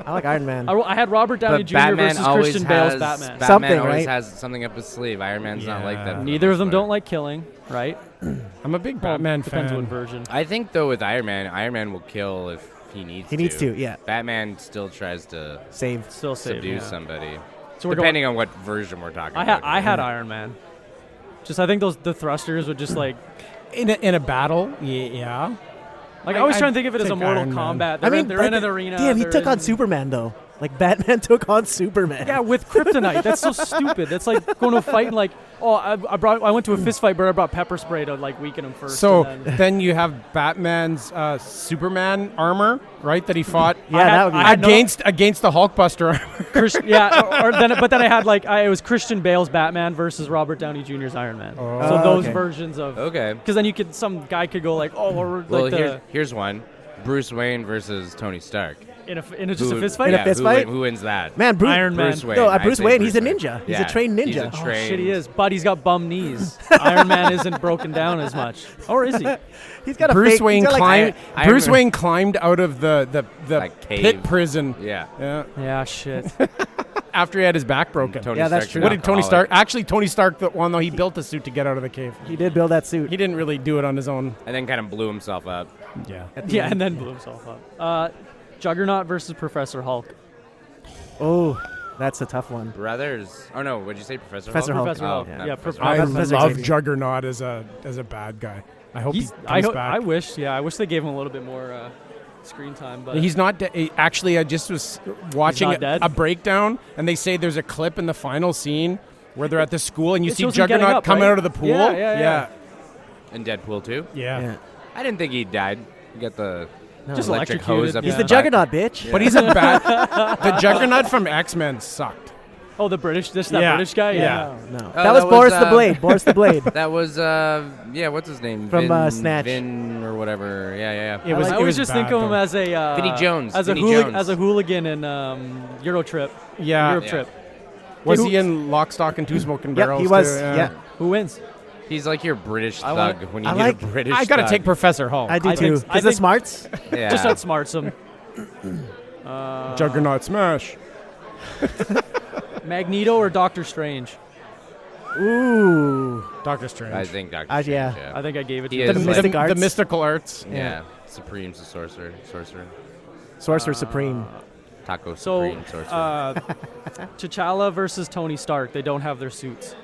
I like Iron Man. I had Robert Downey But Jr. Batman versus always Christian has, Bale's Batman. Batman Something, always right? has something up his sleeve. Iron Man's not like that. Neither of them don't like killing, right? I'm a big Well, Batman depends fan. what version. I think though with Iron Man will kill if he needs to. He needs to, yeah. Batman still tries to Save. Still save. subdue somebody. So we're depending on what version we're talking about. I had Iron Man. Just I think the thrusters would just like In a battle, yeah. I was trying to think of it as a take Mortal Iron Man. Kombat. I mean, they're in an arena. Damn, he they're took on in- Superman, though. Like, Batman took on Superman. Yeah, with kryptonite. That's so stupid. That's like going to a fight and like, I went to a fist fight, but I brought pepper spray to like weaken him first. So and then, then you have Batman's Superman armor, right? That he fought Yeah, that would be against the Hulkbuster armor. but then I had it was Christian Bale's Batman versus Robert Downey Jr.'s Iron Man. So those versions of because then some guy could go like, here's one: Bruce Wayne versus Tony Stark. in just a fist fight. In a fist fight? Who wins that? Man, Iron Man. Bruce Wayne. No, I'd Bruce say Wayne, he's a Wayne. ninja. He's Yeah, a trained ninja. He's a Oh trained. shit, he is. But he's got bum knees. Iron Man isn't broken down as much, or is he? He's got a Bruce fake, Wayne he's got climbed. Iron Bruce Man. Wayne climbed out of the Like cave. pit prison. Yeah. Yeah, shit. After he had his back broken. Tony Yeah, that's Stark's true. an What did Tony alcoholic. Stark? Actually, Tony Stark. No, he built the suit to get out of the cave. He did build that suit. He didn't really do it on his own. And then kind of blew himself up. Yeah. Yeah, and then blew himself up. Juggernaut versus Professor Hulk. Oh, that's a tough one. Brothers. Oh no, what'd you say, Professor Professor Hulk? Hulk. Professor Hulk. not Yeah, Professor I Hulk. Professor love Xavier. Juggernaut as a bad guy. I hope he I comes back. wish they gave him a little bit more screen time. But He's not actually. I just was watching not dead? a breakdown, and they say there's a clip in the final scene where they're at the school, and you It see shows him getting Juggernaut up, coming right? out of the pool. Yeah. And Deadpool too. Yeah. I didn't think he died. You got the just electric electrocuted. hose up Yeah. He's the Juggernaut, bitch. But he's a bad. The Juggernaut from X-Men sucked. Oh, the British, that Yeah. British guy. Yeah. No. Oh, that was that Boris was, the Blade. Boris the Blade. That was what's his name? From, Vin, Snatch. Vin or whatever. Yeah. It was. I it always was just think bad, of him though. as a Vinnie Jones. as Vinnie a Jones. as a hooligan in Euro Trip. Yeah. Europe Trip. Was Who- he in Lock, Stock, and Two Smoking Yep, Barrels? he was. too? Yeah. Who wins? He's like your British I thug want- when you I need like- a British I gotta thug. take Professor Hulk. I do I too. think- I Because the think- smarts. Yeah. Just outsmarts him. Juggernaut smash. Magneto or Doctor Strange? Ooh. Doctor Strange. I think Doctor Yeah. Strange. I think I gave it to He you. is The like- mystic arts. The mystical arts. Yeah. Supreme's a sorcerer. Sorcerer Supreme. Taco So, Supreme sorcerer. T'Challa versus Tony Stark. They don't have their suits.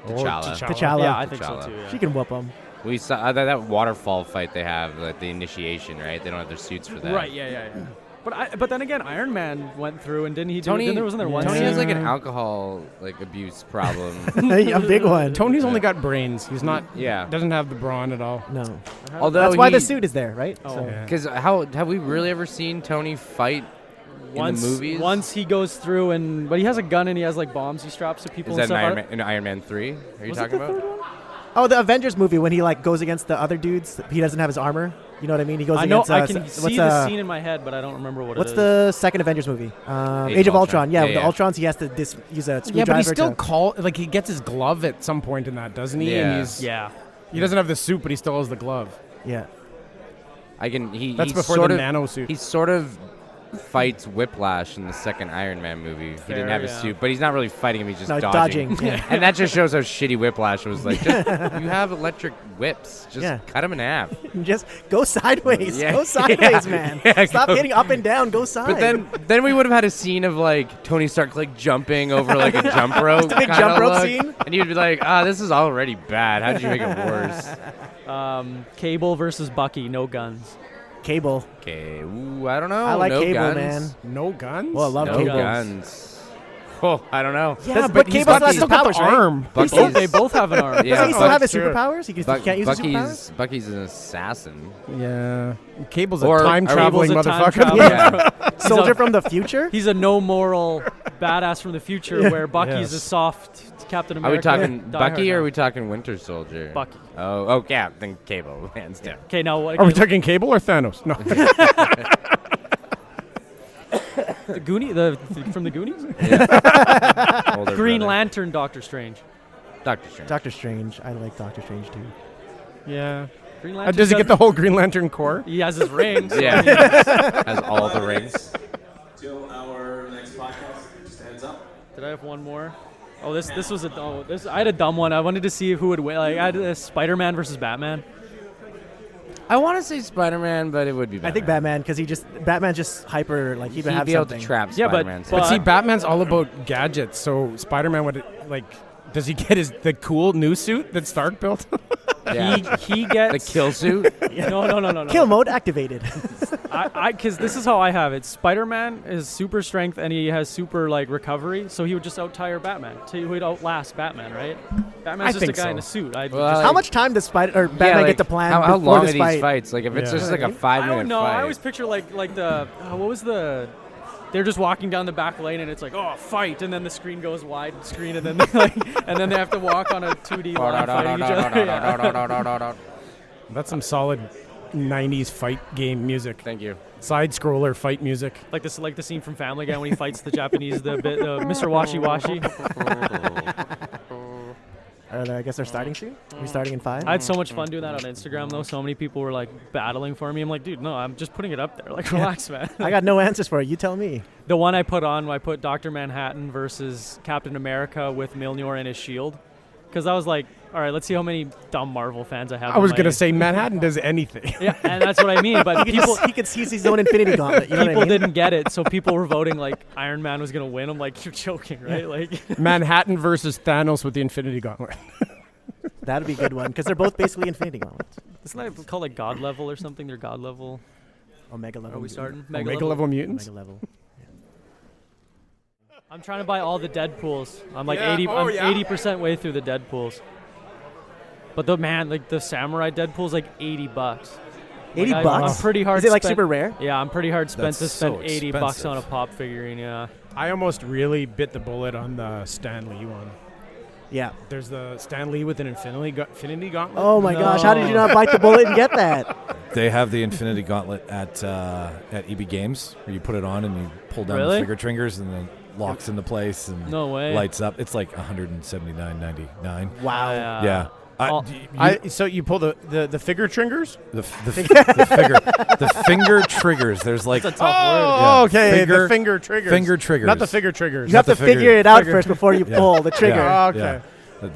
T'Challa. T'Challa. Yeah, I think T'Challa. so too. Yeah. She can whoop him. We saw that waterfall fight they have, like the initiation, right? They don't have their suits for that. Right. Yeah. But then again, Iron Man went through and didn't he do? Tony, Then there wasn't there one. Tony scene? has like an alcohol abuse problem. A big one. Tony's only got brains. He's not. Yeah. Doesn't have the brawn at all. No. Although That's why he- the suit is there, right? Oh. So- Yeah. Because how have we really ever seen Tony fight in the movies? Once he goes through but he has a gun and he has like bombs he straps to people. Is and that stuff. in Iron Man 3? Are you Was it talking the about? third one? Oh, the Avengers movie when he like goes against the other dudes. He doesn't have his armor. You know what I mean? He goes I know. against. I can what's, see the scene in my head, but I don't remember what What's it is. the second Avengers movie? Age of Ultron. Yeah, with the Yeah. Ultrons, he has to use a screwdriver. Yeah, but he's still to, he gets his glove at some point in that, doesn't he? Yeah. And he's, Yeah. he doesn't have the suit, but he still has the glove. yeah. I can. That's he's before sort the of, nano suit. He's sort of fights Whiplash in the second Iron Man movie. He didn't have a suit, but he's not really fighting him. He's just dodging. Yeah. And that just shows how shitty Whiplash was. Like, just, you have electric whips. Just cut him in half. Just go sideways. Go sideways, man. Stop hitting up and down. Go side. But then we would have had a scene of like Tony Stark like jumping over like a jump rope. Just a big jump rope scene. And you'd be like, this is already bad. How did you make it worse? Cable versus Bucky, no guns. Cable. Okay, I don't know. I like no Cable, guns. man. No guns? Well, I love No Cable. guns. Oh, I don't know. Yeah, but Cable still has his powers, right? Arm. They both have an arm. Does he still have his superpowers? He can't use his superpowers? Bucky's an assassin. Yeah. Cable's Or a time-traveling Cable's a time motherfucker. traveler. Soldier from the future? He's a no-moral badass from the future where Bucky's a soft Captain Are we America. talking Bucky or are we talking Winter Soldier? Bucky. Oh, yeah, then Cable, hands down. Okay, now what? Are we talking Cable or Thanos? No. The Goonie, from the Goonies? Yeah. Older Green brother. Lantern, Doctor Strange. Doctor Strange. Doctor Strange. I like Doctor Strange, too. Yeah. Green Lantern. Does he get the whole Green Lantern core? He has his rings. Yeah. Has all the rings. Till our next podcast. Just heads up. Did I have one more? Oh, this was I had a dumb one. I wanted to see who would win. Like, I had Spider-Man versus Batman. I want to say Spider-Man, but it would be Batman. I think Batman, because Batman's just hyper, like, he'd have be able something. to trap Yeah, but- Spider-Man. But see, Batman's all about gadgets, so Spider-Man would, like, does he get the cool new suit that Stark built? yeah. He gets the kill suit. No. Kill mode activated. Because this is how I have it. Spider-Man is super strength and he has super like recovery, so he would just out-tire Batman. So he would outlast Batman, right? Batman's just a guy in a suit. How much time does Batman get to plan how before long this are these fight? fights? Like if it's just like a 5-minute I don't know. fight. I always picture like the what was the. They're just walking down the back lane, and it's like, oh, fight, and then the screen goes wide screen, and then they have to walk on a 2D line fighting each other. Yeah. That's some solid 90s fight game music. Thank you. Side scroller fight music. Like the scene from Family Guy when he fights the Japanese, Mr. Washi Washi. I guess they're starting soon. We're starting in 5. I had so much fun doing that on Instagram, though. So many people were like battling for me. I'm like, dude, no, I'm just putting it up there. Like, relax, man. I got no answers for it. You tell me. The one I put Dr. Manhattan versus Captain America with Mjolnir and his shield. Because I was like, all right, let's see how many dumb Marvel fans I have. I was going to say Manhattan does anything. Yeah, and that's what I mean. But he could seize his own Infinity Gauntlet. You know people what I mean? didn't get it, so people were voting like Iron Man was going to win. I'm like, you're joking, right? Like Manhattan versus Thanos with the Infinity Gauntlet. That'd be a good one, because they're both basically Infinity Gauntlets. Isn't that called like God level or something? They're God level. Omega level. Are we starting? Omega level mutants? Omega level. I'm trying to buy all the Deadpools. I'm like 80% way through the Deadpools. But the samurai Deadpool's like $80. $80? I'm pretty hard. Is it like super rare? Yeah, I'm pretty hard spent to spend so $80 on a pop figurine. Yeah. I almost really bit the bullet on the Stan Lee one. Yeah. There's the Stan Lee with an Infinity Gauntlet. Oh my gosh! How did you not bite the bullet and get that? They have the Infinity Gauntlet at EB Games, where you put it on and you pull down the finger triggers and then locks into place and No way. lights up. It's like $179.99. Wow. Yeah. So you pull the figure triggers? The finger triggers. There's like That's a tough word. Okay. The finger triggers. Finger triggers. Not the figure triggers. You have to figure it out first before you pull the trigger. Yeah. Okay.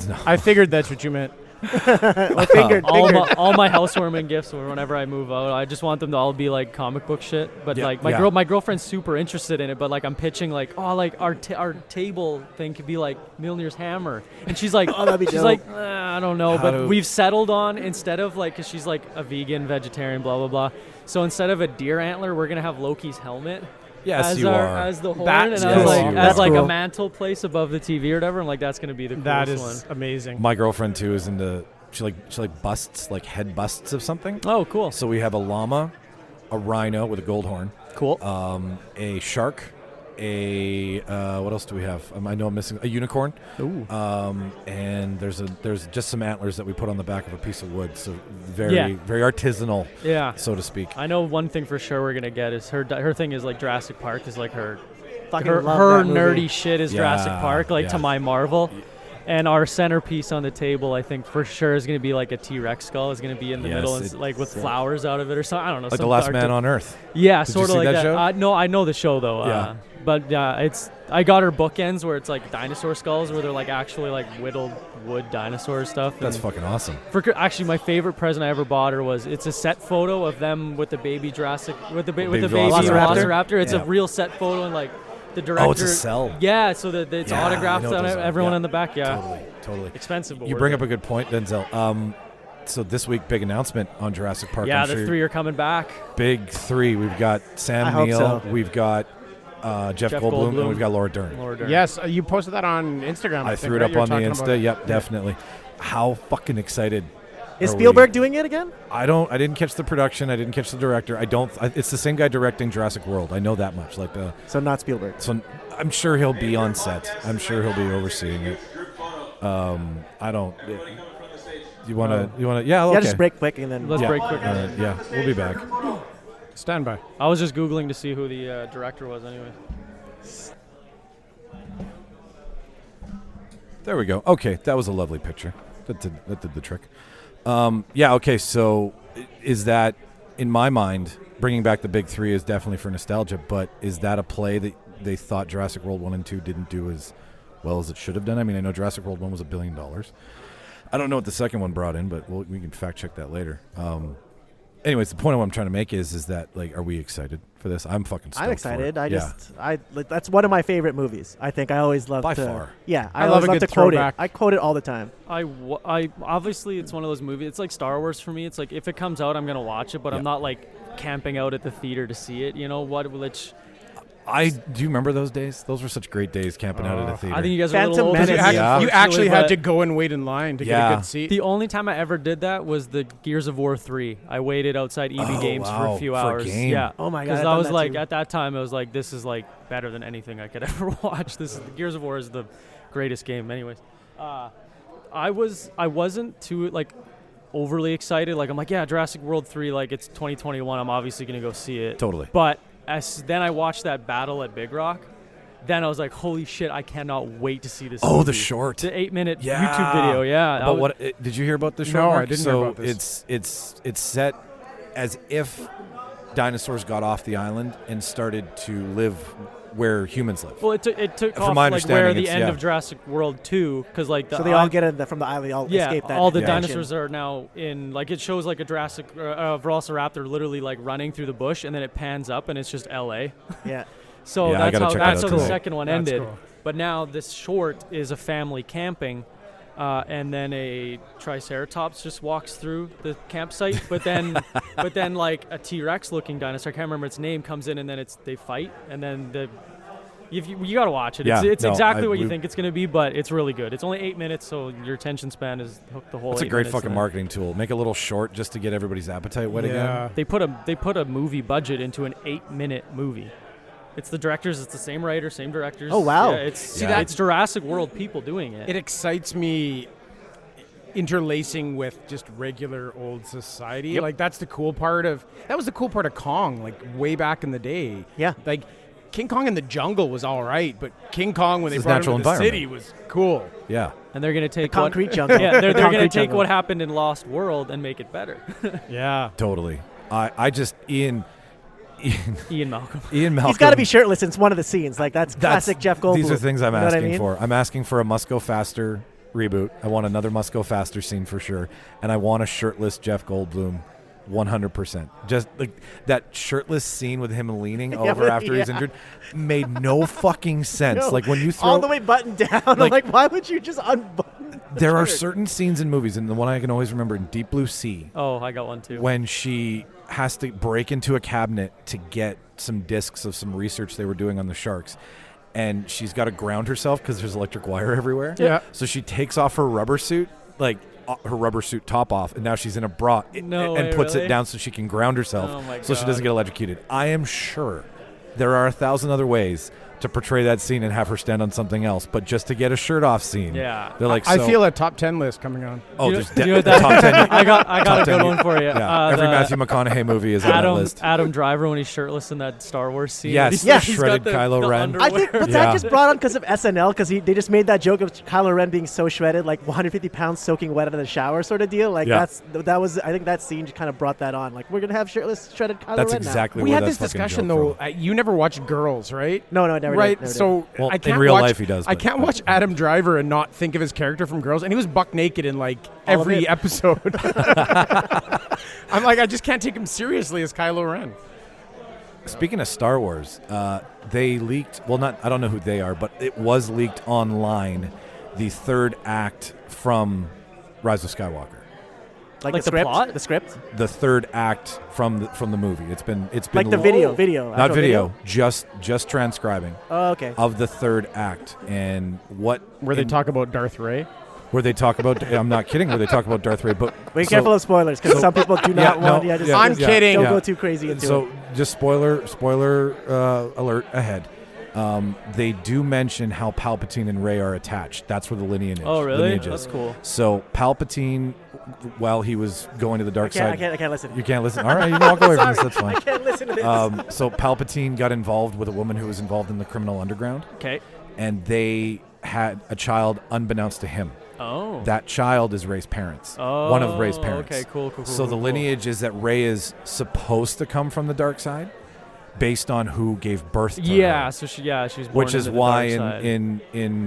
Yeah. I figured that's what you meant. All my housewarming gifts were whenever I move out. I just want them to all be like comic book shit. But like my girlfriend's super interested in it. But like I'm pitching like our table thing could be like Mjolnir's hammer, and she's like I don't know. But we've settled on instead of like, cause she's like a vegan, vegetarian, blah blah blah. So instead of a deer antler, we're gonna have Loki's helmet. Yes, as you are. As the horn, That's and cool. as like cool. a mantle place above the TV or whatever. I'm like, that's gonna be the coolest That is one. amazing. My girlfriend too is into she like busts, like head busts of something. Oh, cool. So we have a llama, a rhino with a gold horn, Cool. a shark, what else do we have? I know I'm missing a unicorn. Ooh. And there's just some antlers that we put on the back of a piece of wood. So very artisanal, Yeah. so to speak. I know one thing for sure we're gonna get is her thing is like Jurassic Park is like her Fucking her love that nerdy movie. shit is Yeah, Jurassic Park, like to yeah. my Marvel. And our centerpiece on the table, I think for sure, is going to be like a T-Rex skull. Is going to be in the middle, and like with flowers out of it or something. I don't know. Like The Last Man on Earth. Yeah, Did sort you of see like that. Show? No, I know the show though. Yeah. But I got her bookends where it's like dinosaur skulls, where they're like actually like whittled wood dinosaur stuff. That's fucking awesome. Actually, my favorite present I ever bought her was it's a set photo of them with the baby Jurassic with the baby Velociraptor. It's a real set photo and like. The director. Oh, it's a cell. Yeah, so it's autographed on everyone in the back. Yeah, totally. Expensive. But you bring up a good point, Denzel. So this week, big announcement on Jurassic Park. Yeah, the 3 are coming back. Big 3. We've got Sam Neill. We've got Jeff Goldblum, and we've got Laura Dern. Yes, you posted that on Instagram. I threw it up on the Insta. Yep, definitely. How fucking excited. Is Spielberg doing it again? I didn't catch the production. I didn't catch the director. It's the same guy directing Jurassic World. I know that much. So not Spielberg. So I'm sure he'll be on set. I'm sure he'll be overseeing it. I don't. You want to? Yeah. Okay. Yeah, just break quick and then. Let's break quick. Yeah, we'll be back. Stand by. I was just Googling to see who the director was anyway. There we go. Okay, that was a lovely picture. That did the trick. Yeah, okay, so is that, in my mind, bringing back the big 3 is definitely for nostalgia, but is that a play that they thought Jurassic World 1 and 2 didn't do as well as it should have done? I mean, I know Jurassic World 1 was $1 billion. I don't know what the second one brought in, but we can fact check that later. Anyways, the point of what I'm trying to make is that, like, are we excited for this? I'm fucking stoked. I'm excited. For it. That's one of my favorite movies. I think I always love by far. Yeah, I love to quote throwback. it. I quote it all the time. I obviously it's one of those movies. It's like Star Wars for me. It's like if it comes out, I'm gonna watch it, but I'm not like camping out at the theater to see it. You know what? Which do you remember those days? Those were such great days camping out at a theater. I think you guys are Phantom a little older. Menace. You actually had to go and wait in line to get a good seat. The only time I ever did that was the Gears of War 3. I waited outside EB Games for a few hours. Yeah. Oh my god. Because I was like, at that time, I was like, this is like better than anything I could ever watch. The Gears of War is the greatest game. Anyways, I wasn't too like overly excited. Like I'm like, yeah, Jurassic World 3. Like it's 2021. I'm obviously gonna go see it. Totally. But then I watched that battle at Big Rock. Then I was like, holy shit, I cannot wait to see this movie. The short. The 8-minute YouTube video, yeah. But did you hear about the short? No, Mark? I didn't hear about this. It's set as if dinosaurs got off the island and started to live where humans live. Well, it took From off my like where understanding, the end of Jurassic World 2, because like so they all get from the island. They all escape that. all the dimension. dinosaurs are now in. Like it shows like a Jurassic Velociraptor literally like running through the bush, and then it pans up and it's just L.A. Yeah. So Yeah, I that's gotta how check that out the tonight. second one That's ended. cool. But now this short is a family camping. And then a Triceratops just walks through the campsite, but then like a T-Rex looking dinosaur, I can't remember its name, comes in and then they fight, and then you got to watch it. It's exactly what you think it's going to be, but it's really good. It's only 8 minutes, so your attention span is hooked the whole. It's a great fucking marketing tool. Make a little short just to get everybody's appetite wet again. They put a movie budget into an 8-minute movie. It's the directors. It's the same writer, same directors. Oh wow! Yeah, it's Jurassic World people doing it. It excites me interlacing with just regular old society. Yep. Like that was the cool part of Kong, like way back in the day. Yeah. Like King Kong in the jungle was all right, but King Kong when they His brought natural him to the environment. city was cool. Yeah. And they're going to take concrete jungle. Yeah, they're going to Concrete take jungle. what happened in Lost World and make it better. Yeah. Totally. Ian Malcolm. He's got to be shirtless. It's one of the scenes. Like that's classic Jeff Goldblum. These are things I'm You know what I asking mean? for. I'm asking for a Must Go Faster reboot. I want another Must Go Faster scene for sure, and I want a shirtless Jeff Goldblum. 100%. Just like that shirtless scene with him leaning over after he's injured made no fucking sense. No, like when you throw all the way buttoned down. I'm like, why would you just unbutton? There are certain scenes in movies, and the one I can always remember in Deep Blue Sea. Oh, I got one too. When she has to break into a cabinet to get some discs of some research they were doing on the sharks. And she's got to ground herself because there's electric wire everywhere. Yeah. So she takes off her rubber suit, like her rubber suit top off, and now she's in a bra and puts it down so she can ground herself so she doesn't get electrocuted. I am sure there are 1,000 other ways, to portray that scene and have her stand on something else, but just to get a shirt off scene. Yeah. They're like, I feel a top 10 list coming on. Oh, You know- there's you know what the that- top 10. I got a good 10. one for you. Yeah. Every The Matthew McConaughey movie is on that list. Adam Driver when he's shirtless in that Star Wars scene. Yes, Yes. He's shredded got Kylo the Ren. underwear. I think, but Yeah. that just brought on because of SNL, because they just made that joke of Kylo Ren being so shredded, like 150 pounds soaking wet out of the shower, sort of deal. Like Yeah. that was. I think that scene kind of brought that on. Like we're gonna have shirtless shredded Kylo That's Ren exactly We where had that this fucking discussion joke though. You never watched Girls, right? now. No, I never. Right. Did, never So Well, I in can't real watch, life he does, I but- can't watch Adam Driver and not think of his character from Girls, and he was buck naked in like every it. episode. I'm like, I just can't take him seriously as Kylo Ren. Speaking of Star Wars, they leaked. Well, not. I don't know who they are, but it was leaked online. The third act from Rise of Skywalker. Like Like the the script. plot? The script. The third act from the movie. It's been Like the leaked. video. Not actual video, just transcribing Oh, okay. of the third act and what Where they in- talk about Darth Ray. where they talk about. I'm not kidding. Where they talk about Darth Ray, but Be so- careful of spoilers, because some people do not Yeah, no, want. Yeah, just, yeah, I'm just kidding. Don't Yeah. go too crazy into So it. just spoiler alert ahead. They do mention how Palpatine and Rey are attached. That's where the lineage. Oh, really? lineage That's is. cool. So Palpatine, while he was going to the dark I side, can't listen. you can't listen. All right, you can walk away from this. That's I fine. can't listen to this. So Palpatine got involved with a woman who was involved in the criminal underground, Okay. and they had a child unbeknownst to him. Oh. That child is Rey's parents. Oh, One of Rey's parents. Okay, cool. So the lineage is that Rey is supposed to come from the dark side, based on who gave birth to Yeah, her. so she was born Which is into the why dark side. in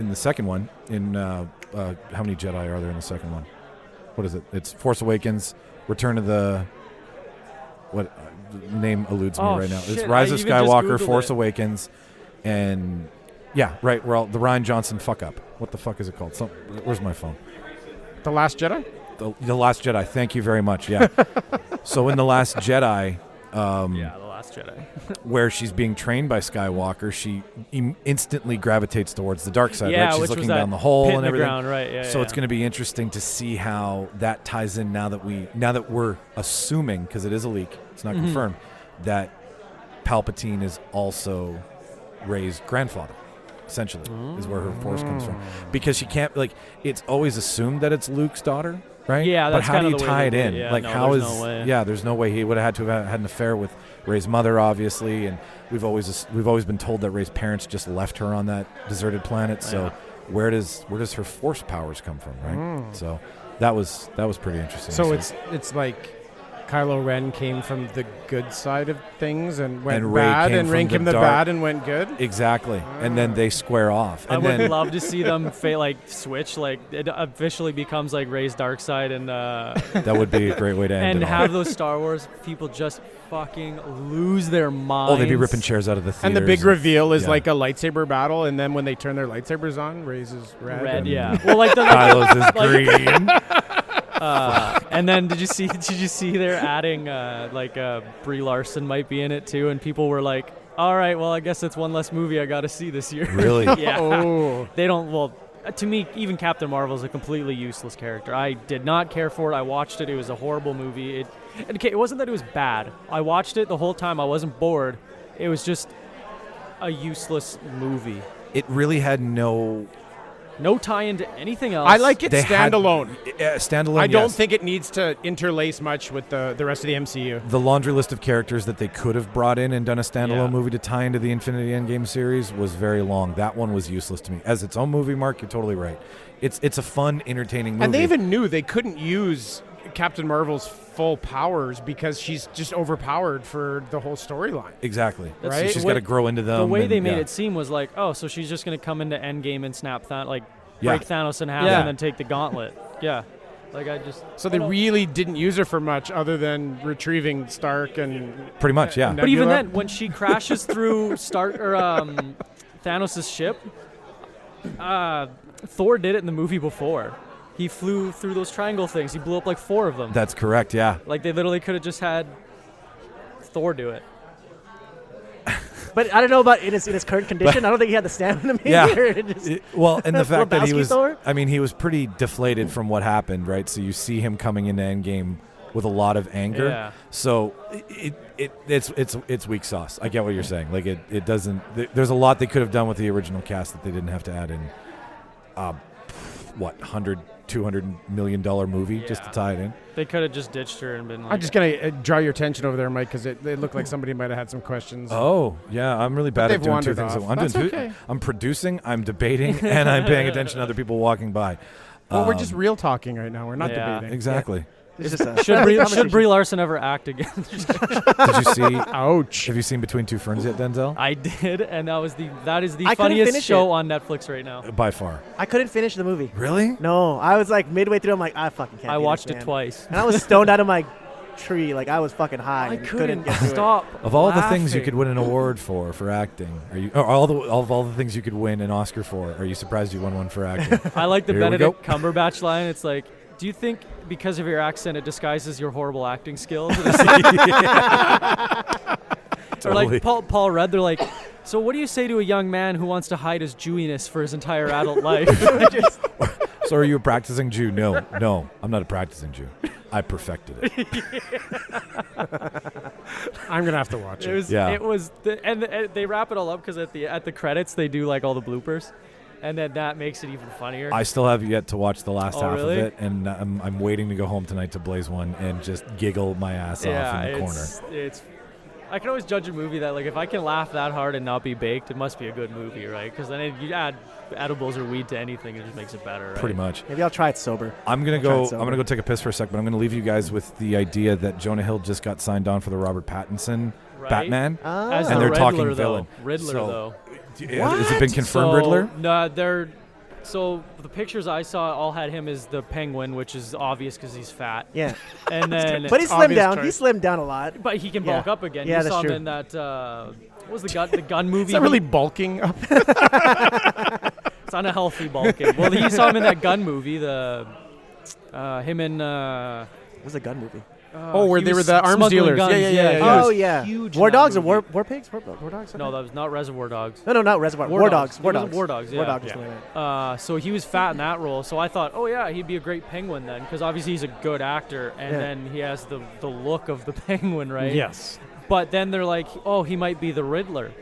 the second one, how many Jedi are there in the second one? What is it? It's Force Awakens, Return of the what the name eludes me Oh, right now. It's shit, Rise I of even just Skywalker, Googled Force it. Awakens, and yeah, right. Well, the Rian Johnson fuck up. What the fuck is it called? Where's my phone? The Last Jedi? The Last Jedi. Thank you very much. Yeah. So in the Last Jedi. Yeah, the Last Jedi. Where she's being trained by Skywalker, she instantly gravitates towards the dark side. Yeah, right? She's which was looking that down the hole pit in and the everything. ground, right? Yeah, So yeah. it's going to be interesting to see how that ties in now that we're assuming, because it is a leak, it's not confirmed, that Palpatine is also Rey's grandfather. Essentially, is where her force comes from, because she can't it's always assumed that it's Luke's daughter, right? Yeah, but that's how do kinda you the way tie it they do in? it. Yeah, Like, no, how there's is? no way. Yeah, there's no way he would have had to have had an affair with Rey's mother, obviously, and we've always been told that Rey's parents just left her on that deserted planet. So Yeah. where does her force powers come from, right? So that was pretty interesting. So it's like Kylo Ren came from the good side of things and went And Rey bad, came and from Rey the came the dark- bad and went good. exactly, and then they square off, I and would then love to see them switch, it officially becomes like Rey's dark side, and that would be a great way to end and it all. have those Star Wars people just fucking lose their minds. Oh, they'd be ripping chairs out of the theaters. And the big reveal is yeah. like a lightsaber battle, and then when they turn their lightsabers on, Rey's is red. Red, and- yeah. Well, like the Kylo's is green. and then did you see they're adding Brie Larson might be in it too, and people were like, all right, well, I guess it's one less movie I got to see this year. Really? Yeah. Oh. They don't. Well, to me, even Captain Marvel is a completely useless character. I did not care for it. I watched it. It was a horrible movie. It wasn't that it was bad. I watched it the whole time. I wasn't bored. It was just a useless movie. It really had no. No tie into anything else. I like it They had- standalone. Standalone. I don't yes. think it needs to interlace much with the rest of the MCU. The laundry list of characters that they could have brought in and done a standalone Yeah. movie to tie into the Infinity Endgame series was very long. That one was useless to me. As its own movie, Mark, you're totally right. It's a fun, entertaining movie. And they even knew they couldn't use Captain Marvel's full powers because she's just overpowered for the whole storyline. Exactly. That's Right? She's the got way- to grow into them. The way and- they made yeah. it seem was like, oh, so she's just going to come into Endgame and snap Yeah. break Thanos in half Yeah. and then take the gauntlet. Yeah. So they really didn't use her for much other than retrieving Stark and Pretty much, yeah. But even Nebula. then, when she crashes through Thanos' ship, Thor did it in the movie before. He flew through those triangle things. He blew up like 4 of them. That's correct, yeah. Like they literally could have just had Thor do it. But I don't know about in his current condition. I don't think he had the stamina. Maybe, Yeah. or it just- Well, and the fact that he Lebowski was, Thor? I mean, he was pretty deflated from what happened, right? So you see him coming into Endgame with a lot of anger. Yeah. So it's weak sauce. I get what you're saying. Like it doesn't. There's a lot they could have done with the original cast that they didn't have to add in. $200 million movie just to tie it in. They could have just ditched her and been like... I'm just going to draw your attention over there, Mike, because it looked like somebody might have had some questions. Oh, yeah. I'm really bad at doing two things at once. I'm producing, I'm debating, and I'm paying attention to other people walking by. Well, we're just real talking right now. We're not debating. Exactly. It's just a should Brie Larson ever act again? Did you see? Ouch. Have you seen Between Two Ferns yet, Denzel? I did, and that is the funniest show on Netflix right now. By far. I couldn't finish the movie. Really? No, I was like midway through. I'm like, I fucking can't. I watched it twice, and I was stoned out of my tree. Like I was fucking high. I and couldn't get through stop. Of all the things you could win an award for acting, all the things you could win an Oscar for, are you surprised you won one for acting? I like the Benedict Cumberbatch line. It's like, do you think because of your accent it disguises your horrible acting skills? Or like Paul Rudd, they're like, so what do you say to a young man who wants to hide his Jewiness for his entire adult life? So are you a practicing Jew? No, I'm not a practicing Jew. I perfected it. I'm going to have to watch it. It was, and they wrap it all up because at the credits they do like all the bloopers. And then that makes it even funnier. I still have yet to watch the last half really? of it, and I'm waiting to go home tonight to blaze one and just giggle my ass off in the corner. I can always judge a movie that, like, if I can laugh that hard and not be baked, it must be a good movie, right? Because then you add edibles or weed to anything, it just makes it better, right? Pretty much. Maybe I'll try it sober. I'm gonna go take a piss for a sec, but I'm gonna leave you guys with the idea that Jonah Hill just got signed on for the Robert Pattinson Batman, As and the they're Riddler, talking though. villain. Riddler, though. Has it been confirmed, Riddler? No, so the pictures I saw all had him as the Penguin, which is obvious because he's fat. Yeah. And then, but he slimmed down. He slimmed down a lot. But he can bulk up again. Yeah, you that's saw true. him in that. What was the gun movie? Is that really bulking up? It's unhealthy bulking. Well, you saw him in that gun movie. Him in. What was a gun movie? Where they were the arms dealers. Guns. Yeah. Oh, yeah. Huge War Dogs or War Pigs? War Dogs? No, that was not Reservoir Dogs. No, not Reservoir. War Dogs. War Dogs, yeah. War Dogs. Yeah. So he was fat in that role. So I thought, oh, yeah, he'd be a great Penguin then, because obviously he's a good actor, and then he has the look of the Penguin, right? Yes. But then they're like, oh, he might be the Riddler.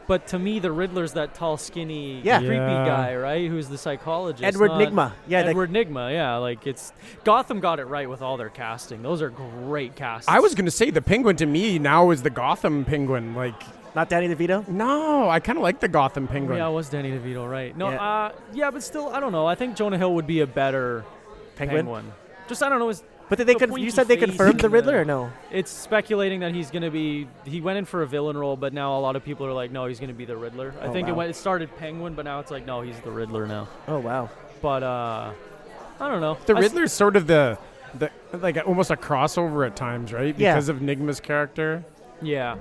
But to me, the Riddler's that tall, skinny, creepy guy, right? Who's the psychologist. Edward Nygma. Yeah, Edward Nygma, yeah. Like, Gotham got it right with all their casting. Those are great castings. I was going to say the Penguin to me now is the Gotham Penguin. Like, not Danny DeVito? No, I kind of like the Gotham Penguin. Yeah, it was Danny DeVito, right? No, but still, I don't know. I think Jonah Hill would be a better Penguin. Just, I don't know. But did you said they confirmed the Riddler or no? It's speculating that he's going to be. He went in for a villain role, but now a lot of people are like, no, he's going to be the Riddler. I think it started Penguin, but now it's like, no, he's the Riddler now. Oh wow. But I don't know. The Riddler's sort of the like almost a crossover at times, right? Because of Nygma's character. Yeah,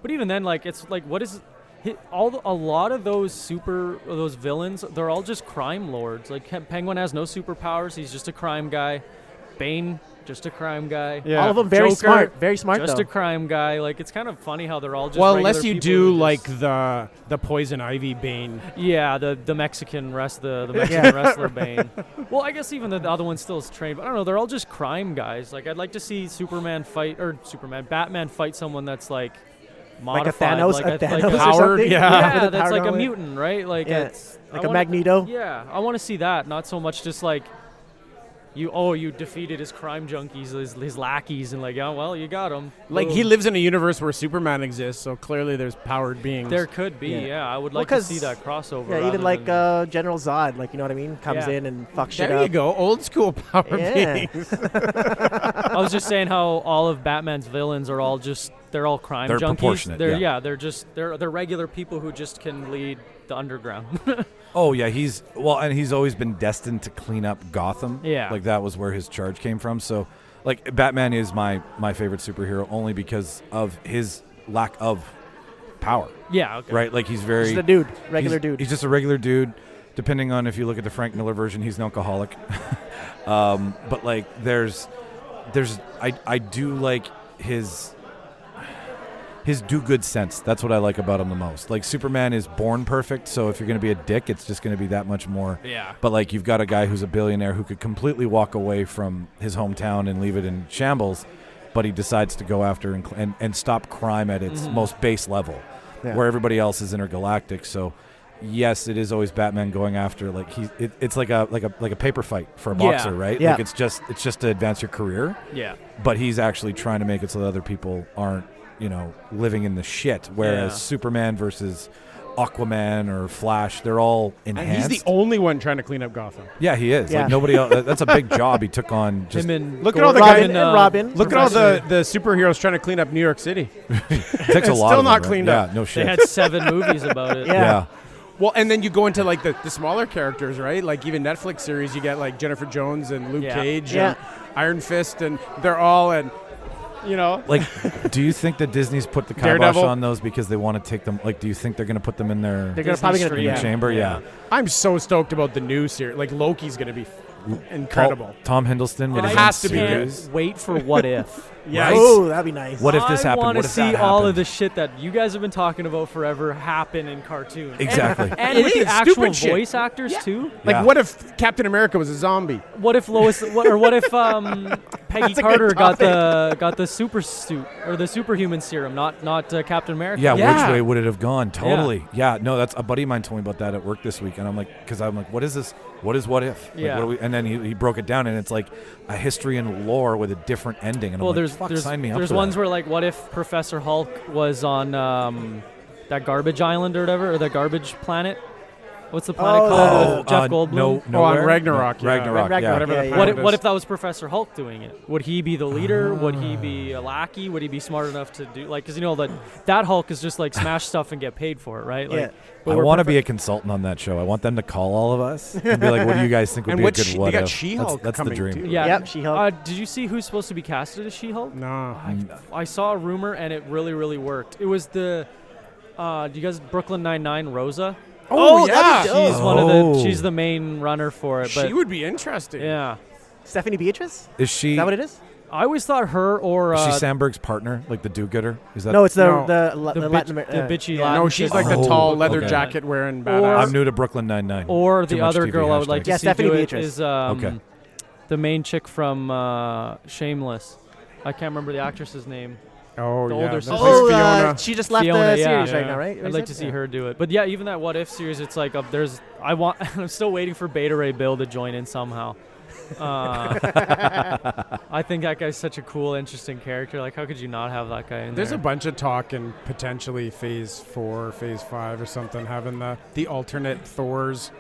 but even then, like, it's like, what is a lot of those villains? They're all just crime lords. Like, Penguin has no superpowers. He's just a crime guy. Bane, just a crime guy. Yeah. All of them very smart. Very smart, just though. a crime guy. Like, it's kind of funny how they're all just unless you do like the Poison Ivy Bane. Yeah, the Mexican wrestler Bane. Well, I guess even the other one still is trained. But I don't know. They're all just crime guys. Like, I'd like to see Batman fight someone that's like modified, like a Thanos or powered, something. Yeah, that's like a mutant, right? Like it's like a Magneto. Yeah, I want to see that. Not so much just like. You defeated his crime junkies, his lackeys, and like, well, you got him. Like, he lives in a universe where Superman exists, so clearly there's powered beings. There could be, yeah. I would like to see that crossover. Yeah, even like General Zod, like, you know what I mean, comes in and fucks shit up. There you go, old school power beings. I was just saying how all of Batman's villains are all they're all crime junkies. They're proportionate. They're regular people who just can lead the underground. Oh yeah, he's always been destined to clean up Gotham. Yeah, like that was where his charge came from. So, like, Batman is my favorite superhero only because of his lack of power. Yeah, okay. Right. Like, he's just a dude, dude. He's just a regular dude. Depending on if you look at the Frank Miller version, he's an alcoholic. But like, I do like his. his do-good sense. That's what I like about him the most. Like, Superman is born perfect, so if you're going to be a dick, it's just going to be that much more. Yeah. But, like, you've got a guy who's a billionaire who could completely walk away from his hometown and leave it in shambles, but he decides to go after and stop crime at its most base level, where everybody else is intergalactic. So, yes, it is always Batman going after, like, it's like a paper fight for a boxer, right? Yeah. Like, it's just to advance your career. Yeah. But he's actually trying to make it so that other people aren't, living in the shit. Whereas Superman versus Aquaman or Flash, they're all enhanced. And he's the only one trying to clean up Gotham. Yeah, he is. Yeah. Like, nobody else. That's a big job he took on. Just Look at all the Robin guys. and Robin. Look at all the superheroes trying to clean up New York City. takes a lot. Still of not them, cleaned right? up. Yeah, no shit. They had 7 movies about it. Yeah. Well, and then you go into like the smaller characters, right? Like even Netflix series, you get like Jennifer Jones and Luke Cage and Iron Fist, and they're all Like, do you think that Disney's put the kibosh on those because they want to take them? Like, do you think they're going to put them in their chamber? Yeah. I'm so stoked about the new series. Like Loki's going to be incredible. Tom Hiddleston. It has to be can't good. wait for What If. Yeah. Right? Oh, that'd be nice. What if this happened? I want What to if that see all happened? of the shit that you guys have been talking about forever happen in cartoons. Exactly. And It with is the actual stupid shit. voice actors too. Like, what if Captain America was a zombie? What if Lois? What if Peggy Carter got the super suit or the superhuman serum, not Captain America? Yeah, Yeah. which way would it have gone? Totally. Yeah. No, that's a buddy of mine told me about that at work this week, and I'm like, what is this? What is What If? Like, Yeah. and then he broke it down, and it's like a history and lore with a different ending. And Well, I'm like, fuck, there's sign me up there's for ones that. where like, what if Professor Hulk was on that garbage island or whatever, or the garbage planet? What's the planet called? With Jeff Goldblum. No, on nowhere? Ragnarok, No, yeah. Ragnarok, Ragnarok, yeah. Whatever the yeah. planet What is. if that was Professor Hulk doing it? Would he be the leader? Would he be a lackey? Would he be smart enough to do because that Hulk is just like smash stuff and get paid for it, right? Like, Yeah. but I we're want to be a consultant on that show. I want them to call all of us and be like, "What do you guys think would And be a what good they what got if?" She-Hulk That's the coming dream. too. Yeah. Yep, She-Hulk. Did you see who's supposed to be casted as She-Hulk? No. I saw a rumor and it really, really worked. It was do you guys Brooklyn Nine-Nine Rosa? Oh, yeah. She's one of she's the main runner for it. But She would be interesting. yeah. Stephanie Beatrice? Is she? Is that what it is? I always thought her or Is she Sandberg's partner, like the do-gooder? Is that? No, it's the the Latin American. bitchy yeah. Latin No, she's chick. like the Oh, tall leather okay. jacket wearing Or- badass. I'm new to Brooklyn Nine-Nine. Or Too the much other TV girl I would like hashtags. to Yeah, see Stephanie do it Beatrice. is Okay. the main chick from Shameless. I can't remember the actress's name. Oh, The yeah. older That's sister. like Oh, Fiona. she just left Fiona, the yeah. series Yeah. right now, right? I'd like to see her do it. But yeah, even that What If series, it's like I'm still waiting for Beta Ray Bill to join in somehow. I think that guy's such a cool, interesting character. Like, how could you not have that guy in There's there? a bunch of talk in potentially Phase 4, Phase 5 or something, having the alternate Thors.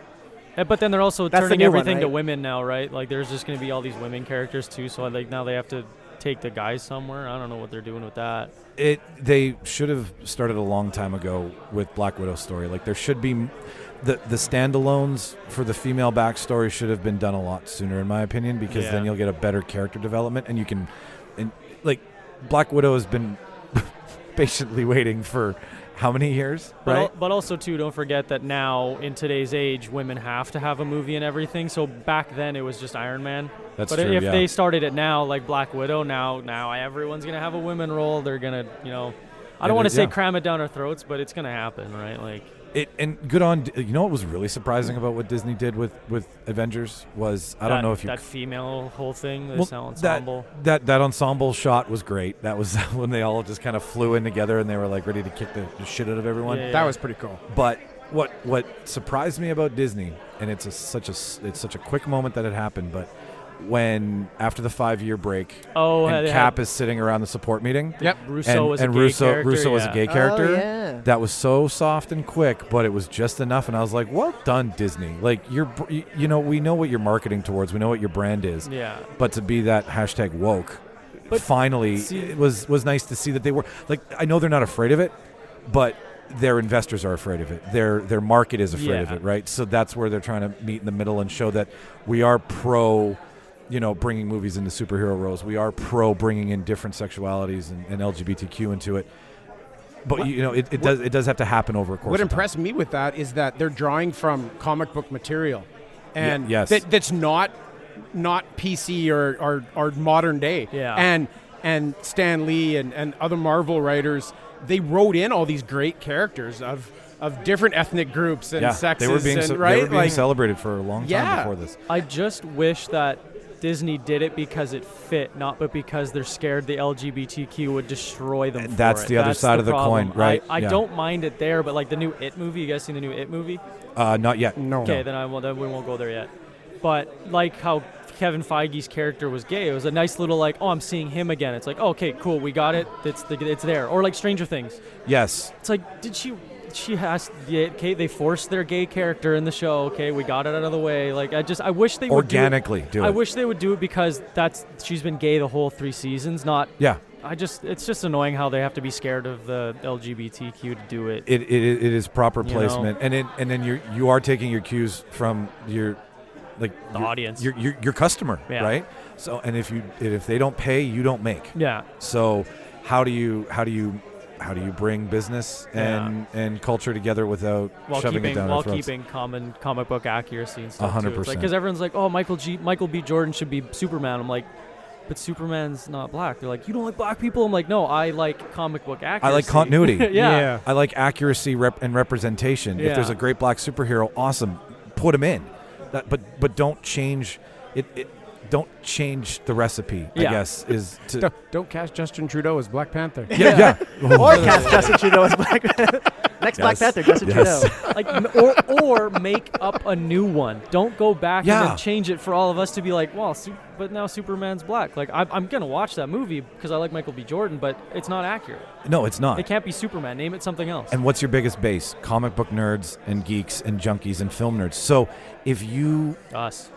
But then they're also That's the turning new one, everything to right? women now, right? Like, there's just going to be all these women characters too. So like now they have to take the guys somewhere. I don't know what they're doing with that. They should have started a long time ago with Black Widow's story. Like, there should be the standalones for the female backstory should have been done a lot sooner, in my opinion, because then you'll get a better character development, and you can, like, Black Widow has been patiently waiting for how many years, right? But also too, don't forget that now in today's age, women have to have a movie and everything. So back then it was just Iron Man. That's but true, if yeah. they started it now, like Black Widow, now everyone's gonna have a women role. They're gonna, I don't want to say cram it down our throats, but it's gonna happen, right? Like. And good on. You know what was really surprising about what Disney did with Avengers was I don't know if you that female whole thing, this well, ensemble. That ensemble shot was great. That was when they all just kind of flew in together and they were like ready to kick the shit out of everyone. Yeah. That was pretty cool. But what surprised me about Disney, and it's such a quick moment that it happened, but when after the 5-year break, and Cap is sitting around the support meeting. Yep. Russo was a gay Russo character. Russo was a gay character. Oh, yeah. That was so soft and quick, but it was just enough. And I was like, "Well done, Disney! Like we know what you're marketing towards. We know what your brand is. Yeah. But to be that hashtag woke, But finally, it was nice to see that they were like. I know they're not afraid of it, but their investors are afraid of it. Their market is afraid of it, right? So that's where they're trying to meet in the middle and show that we are pro. Bringing movies into superhero roles. We are pro bringing in different sexualities and LGBTQ into it. But it does have to happen over a course. What of time. impressed me with that is that they're drawing from comic book material, and yes. that's not PC or modern day. Yeah. And Stan Lee and other Marvel writers they wrote in all these great characters of different ethnic groups and sexes. They were being, right? they were being celebrated for a long time before this. I just wish that Disney did it because it fit, not but because they're scared the LGBTQ would destroy them. And that's the other side of the coin, right? I don't mind it there, but like the new It movie, you guys seen the new It movie? Not yet. No. Okay, then we won't go there yet. But like how Kevin Feige's character was gay, it was a nice little like, oh, I'm seeing him again. It's like, okay, cool, we got it. It's there. Or like Stranger Things. Yes. It's like, they forced their gay character in the show. Okay, we got it out of the way. Like, I wish they would organically do it. I wish they would do it because she's been gay the whole 3 seasons. Not. Yeah. It's just annoying how they have to be scared of the LGBTQ to do it. It is proper placement, and then you are taking your cues from your the audience, your customer, right? So, and if they don't pay, you don't make. Yeah. So how do you bring business and culture together without shoving it down our throats? While keeping common comic book accuracy and stuff 100%. Because everyone's like, oh, Michael B. Jordan should be Superman. I'm like, but Superman's not black. They're like, you don't like black people? I'm like, no, I like comic book accuracy. I like continuity. Yeah. I like accuracy and representation. If there's a great black superhero, awesome, put him in. But don't change it. Don't change the recipe. I guess is to don't cast Justin Trudeau as Black Panther. Yeah. Or cast Justin Trudeau as Black Panther. Next Black Panther, Justin Trudeau. Like, or make up a new one. Don't go back and then change it for all of us to be like, well, but now Superman's black. Like, I'm gonna watch that movie because I like Michael B. Jordan, but it's not accurate. No, it's not. It can't be Superman. Name it something else. And what's your biggest base? Comic book nerds and geeks and junkies and film nerds. So us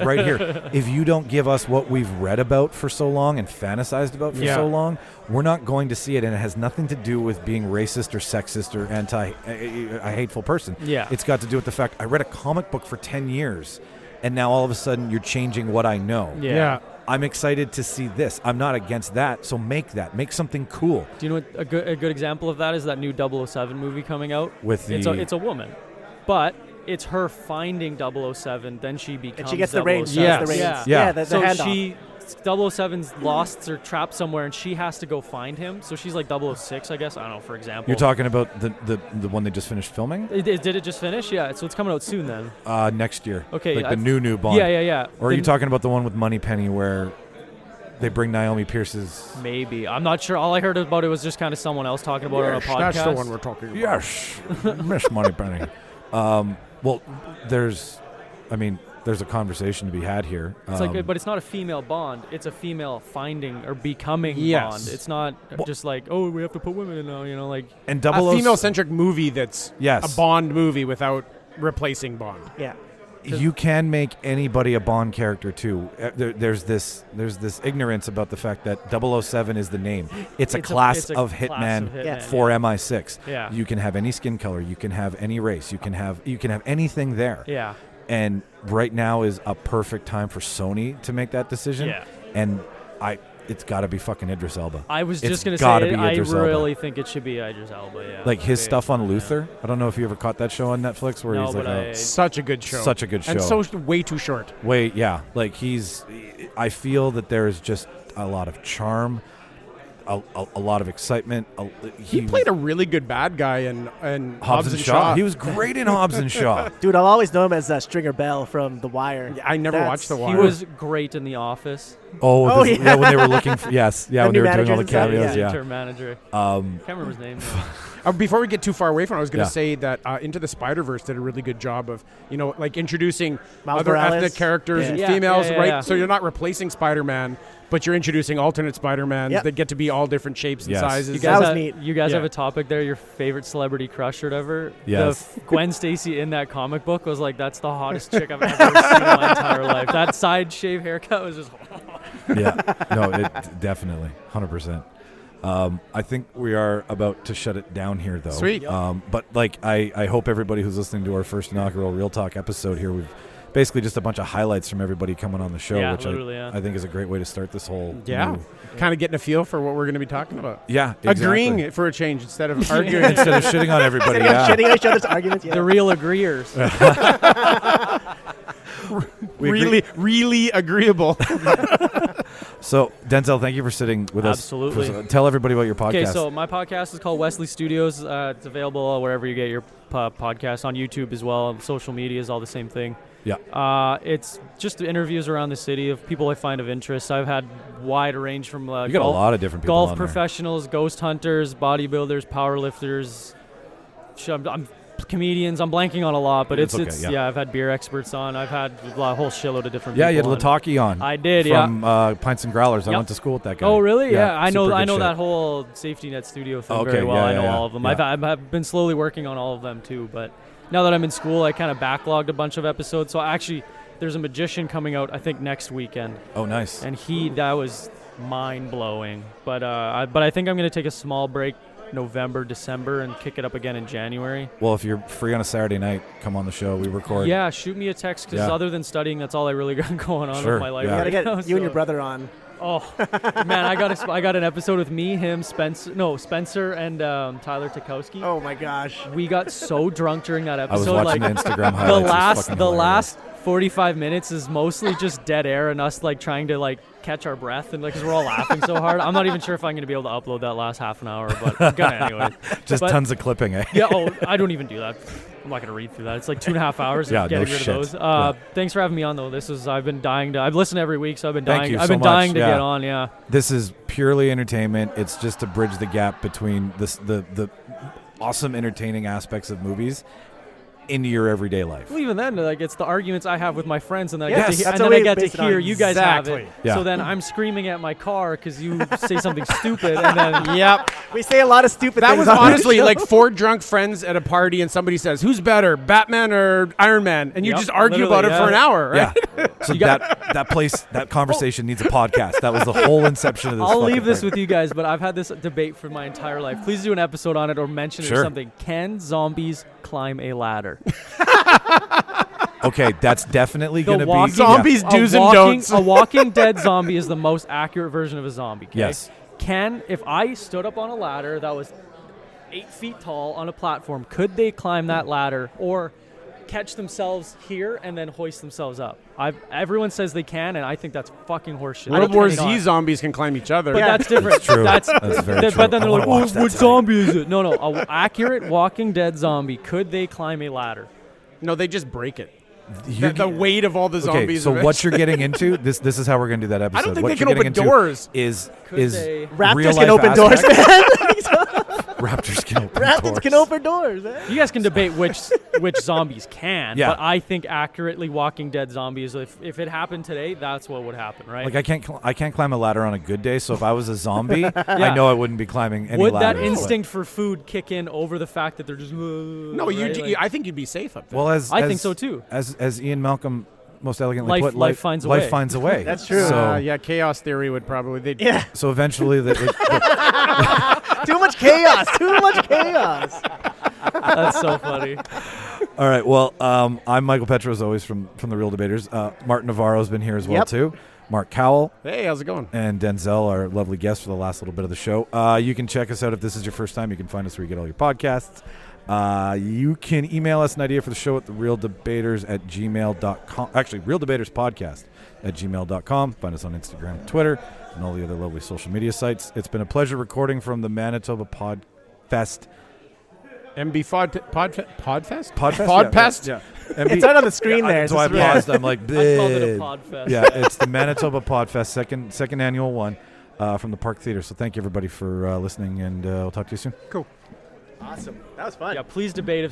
right here, if you don't give us what we've read about for so long and fantasized about for so long, we're not going to see it. And it has nothing to do with being racist or sexist or a hateful person. Yeah. It's got to do with the fact I read a comic book for 10 years and now all of a sudden you're changing what I know. Yeah. I'm excited to see this. I'm not against that, so make something cool. Do you know what a good example of that is? That new 007 movie coming out. It's a woman, but it's her finding 007. Then she becomes. And she gets 007. the range. Yeah. The handoff. 007's lost or trapped somewhere, and she has to go find him. So she's like 006, I guess. I don't know, for example. You're talking about the one they just finished filming? Did it just finish? Yeah. So it's coming out soon then. Next year. Okay. Like the new Bond. Yeah. Or are you talking about the one with Moneypenny where they bring Naomi Pierce's? Maybe. I'm not sure. All I heard about it was just kind of someone else talking about it on a podcast. That's the one we're talking about. Yes. Miss Moneypenny. Well, there's a conversation to be had here. It's but it's not a female Bond. It's a female finding or becoming Bond. It's not just like, oh, we have to put women in now, And a female-centric movie that's a Bond movie without replacing Bond. Yeah. You can make anybody a Bond character too. There's this ignorance about the fact that 007 is the name. It's a class of hitman for MI6. Yeah. You can have any skin color. You can have any race. You can have anything there. Yeah. And right now is a perfect time for Sony to make that decision. Yeah. And it's got to be fucking Idris Elba. I was just going to say, I really think it should be Idris Elba, yeah. Like his stuff on Luther. I don't know if you ever caught that show on Netflix where he's like such a good show. Such a good show. And so way too short. Like I feel that there is just a lot of charm, a lot of excitement. He played a really good bad guy in Hobbs and Shaw. He was great in Hobbs and Shaw. Dude, I'll always know him as Stringer Bell from The Wire. I never watched The Wire. He was great in The Office. When they were looking for when they were doing all the cameos. Interim manager. Can't remember his name. Before we get too far away from it, I was going to say that Into the Spider-Verse did a really good job of, like introducing other ethnic characters and females, right? Yeah. So you're not replacing Spider-Man, but you're introducing alternate Spider-Mans that get to be all different shapes and sizes. That was neat. You guys have a topic there, your favorite celebrity crush or whatever? Yes. Gwen Stacy in that comic book was like, that's the hottest chick I've ever seen in my entire life. That side shave haircut was just... it definitely, 100%. I think we are about to shut it down here, though. Sweet. But I hope everybody who's listening to our first inaugural Real Talk episode here, we've basically just a bunch of highlights from everybody coming on the show, which I think is a great way to start this whole kind of getting a feel for what we're going to be talking about. Yeah, exactly. Agreeing for a change instead of arguing. Instead of shitting on everybody. Shitting on each other's arguments. The real agreeers. Really agreeable. So, Denzel, thank you for sitting with us. Absolutely. Tell everybody about your podcast. Okay, so my podcast is called Wesley Studios. It's available wherever you get your podcast, on YouTube as well. Social media is all the same thing. Yeah. It's just interviews around the city of people I find of interest. I've had wide range from you got a lot of different people golf on professionals, ghost hunters, bodybuilders, powerlifters. I'm comedians. I'm blanking on a lot, but it's okay, I've had beer experts on. I've had a whole shitload of different Yeah, people. you had Lataki on. I did, from Pints and Growlers. I went to school with that guy. Oh, really? Yeah, I know super good that shit. whole Safety Net Studio thing Okay, very well. yeah, I know yeah, all of them. yeah. I've been slowly working on all of them too, but now that I'm in school, I kind of backlogged a bunch of episodes. So actually, there's a magician coming out, I think, next weekend. Oh, nice. And that was mind-blowing. But I think I'm going to take a small break November, December, and kick it up again in January. Well, if you're free on a Saturday night, come on the show. We record. Yeah, shoot me a text, because other than studying, that's all I really got going on with my life. Yeah. You gotta right get you and your brother on. Oh, man, I got an episode with me, him, Spencer, and Tyler Tukowski. Oh my gosh. We got so drunk during that I was episode. watching the Instagram highlights. The last 45 minutes is mostly just dead air and us trying to catch our breath, and because we're all laughing so hard. I'm not even sure if I'm going to be able to upload that last half an hour, but I'm gonna anyway. Tons of clipping, eh? Yeah. Oh, I don't even do that. I'm not going to read through that. It's 2.5 hours of getting rid of those. Thanks for having me on, though. I've been dying to. I've listened every week, so I've been dying. I've been dying to get on. Yeah. This is purely entertainment. It's just to bridge the gap between the awesome, entertaining aspects of movies into your everyday life. Well, even then, it's the arguments I have with my friends, and then Yes, I that's get to hear you guys have it. Yeah. So then I'm screaming at my car because you say something stupid, and then Yep. We say a lot of stupid That things. was on this honestly show. like 4 drunk friends at a party, and somebody says, "Who's better, Batman or Iron Man?" And you Yep, just argue about literally, it for an hour, right? Yeah. So that conversation needs a podcast. That was the whole inception of this. I'll leave fucking this thing. with you guys. But I've had this debate for my entire life. Please do an episode on it or mention it or Sure. something. Can zombies climb a ladder? Okay, that's definitely going to be Zombies do's and don'ts. A Walking Dead zombie is the most accurate version of a zombie. Okay? Yes. If I stood up on a ladder that was 8 feet tall on a platform, could they climb that ladder or catch themselves here and then hoist themselves up? Everyone says they can, and I think that's fucking horseshit. World War Z zombies can climb each other. But that's different. That's true. That's very true. But then I they're wanna like, watch that what tonight." zombie is it? No, a accurate Walking Dead zombie. Could they climb a ladder? No, they just break it. The weight of all the Okay, zombies. so what you're getting into, this is how we're going to do that episode. I don't think what they can you're open getting into doors. Is they? Raptors real can life open doors, aspects. man. Raptors can open Raptors doors. can open doors, man. You guys can debate which zombies can, Yeah. but I think accurately Walking Dead zombies, if it happened today, that's what would happen, right? Like I can't climb a ladder on a good day. So if I was a zombie, I know I wouldn't be climbing any would that ladders. instinct for food kick in over the fact that they're just No, right? I think you'd be safe up there. Well, I think so too. As Ian Malcolm most elegantly Life- put, life finds a way. Life finds a way. That's true. So, yeah, chaos theory would probably. Yeah. so eventually, Too much chaos. Too much chaos. That's so funny. all right. Well, I'm Micheal Petrow, as always, from the Real Debaters. Martin Navarro's been here as well Yep. too. Mark Cowell Hey, how's it going? and Denzel, our lovely guests for the last little bit of the show. You can check us out if this is your first time. You can find us where you get all your podcasts. You can email us an idea for the show at thereeldebaters@gmail.com. Actually, realdebaterspodcast@gmail.com. Find us on Instagram, Twitter, and all the other lovely social media sites. It's been a pleasure recording from the Manitoba Podfest. MB Podfest? Podfest? Podfest? Yeah. It's right on the screen there. So I paused. I'm like, I called it a "Bleh." podfest. Yeah, it's the Manitoba Podfest, second annual one from the Park Theater. So thank you, everybody, for listening, and we'll talk to you soon. Cool. Awesome. That was fun. Yeah, please debate if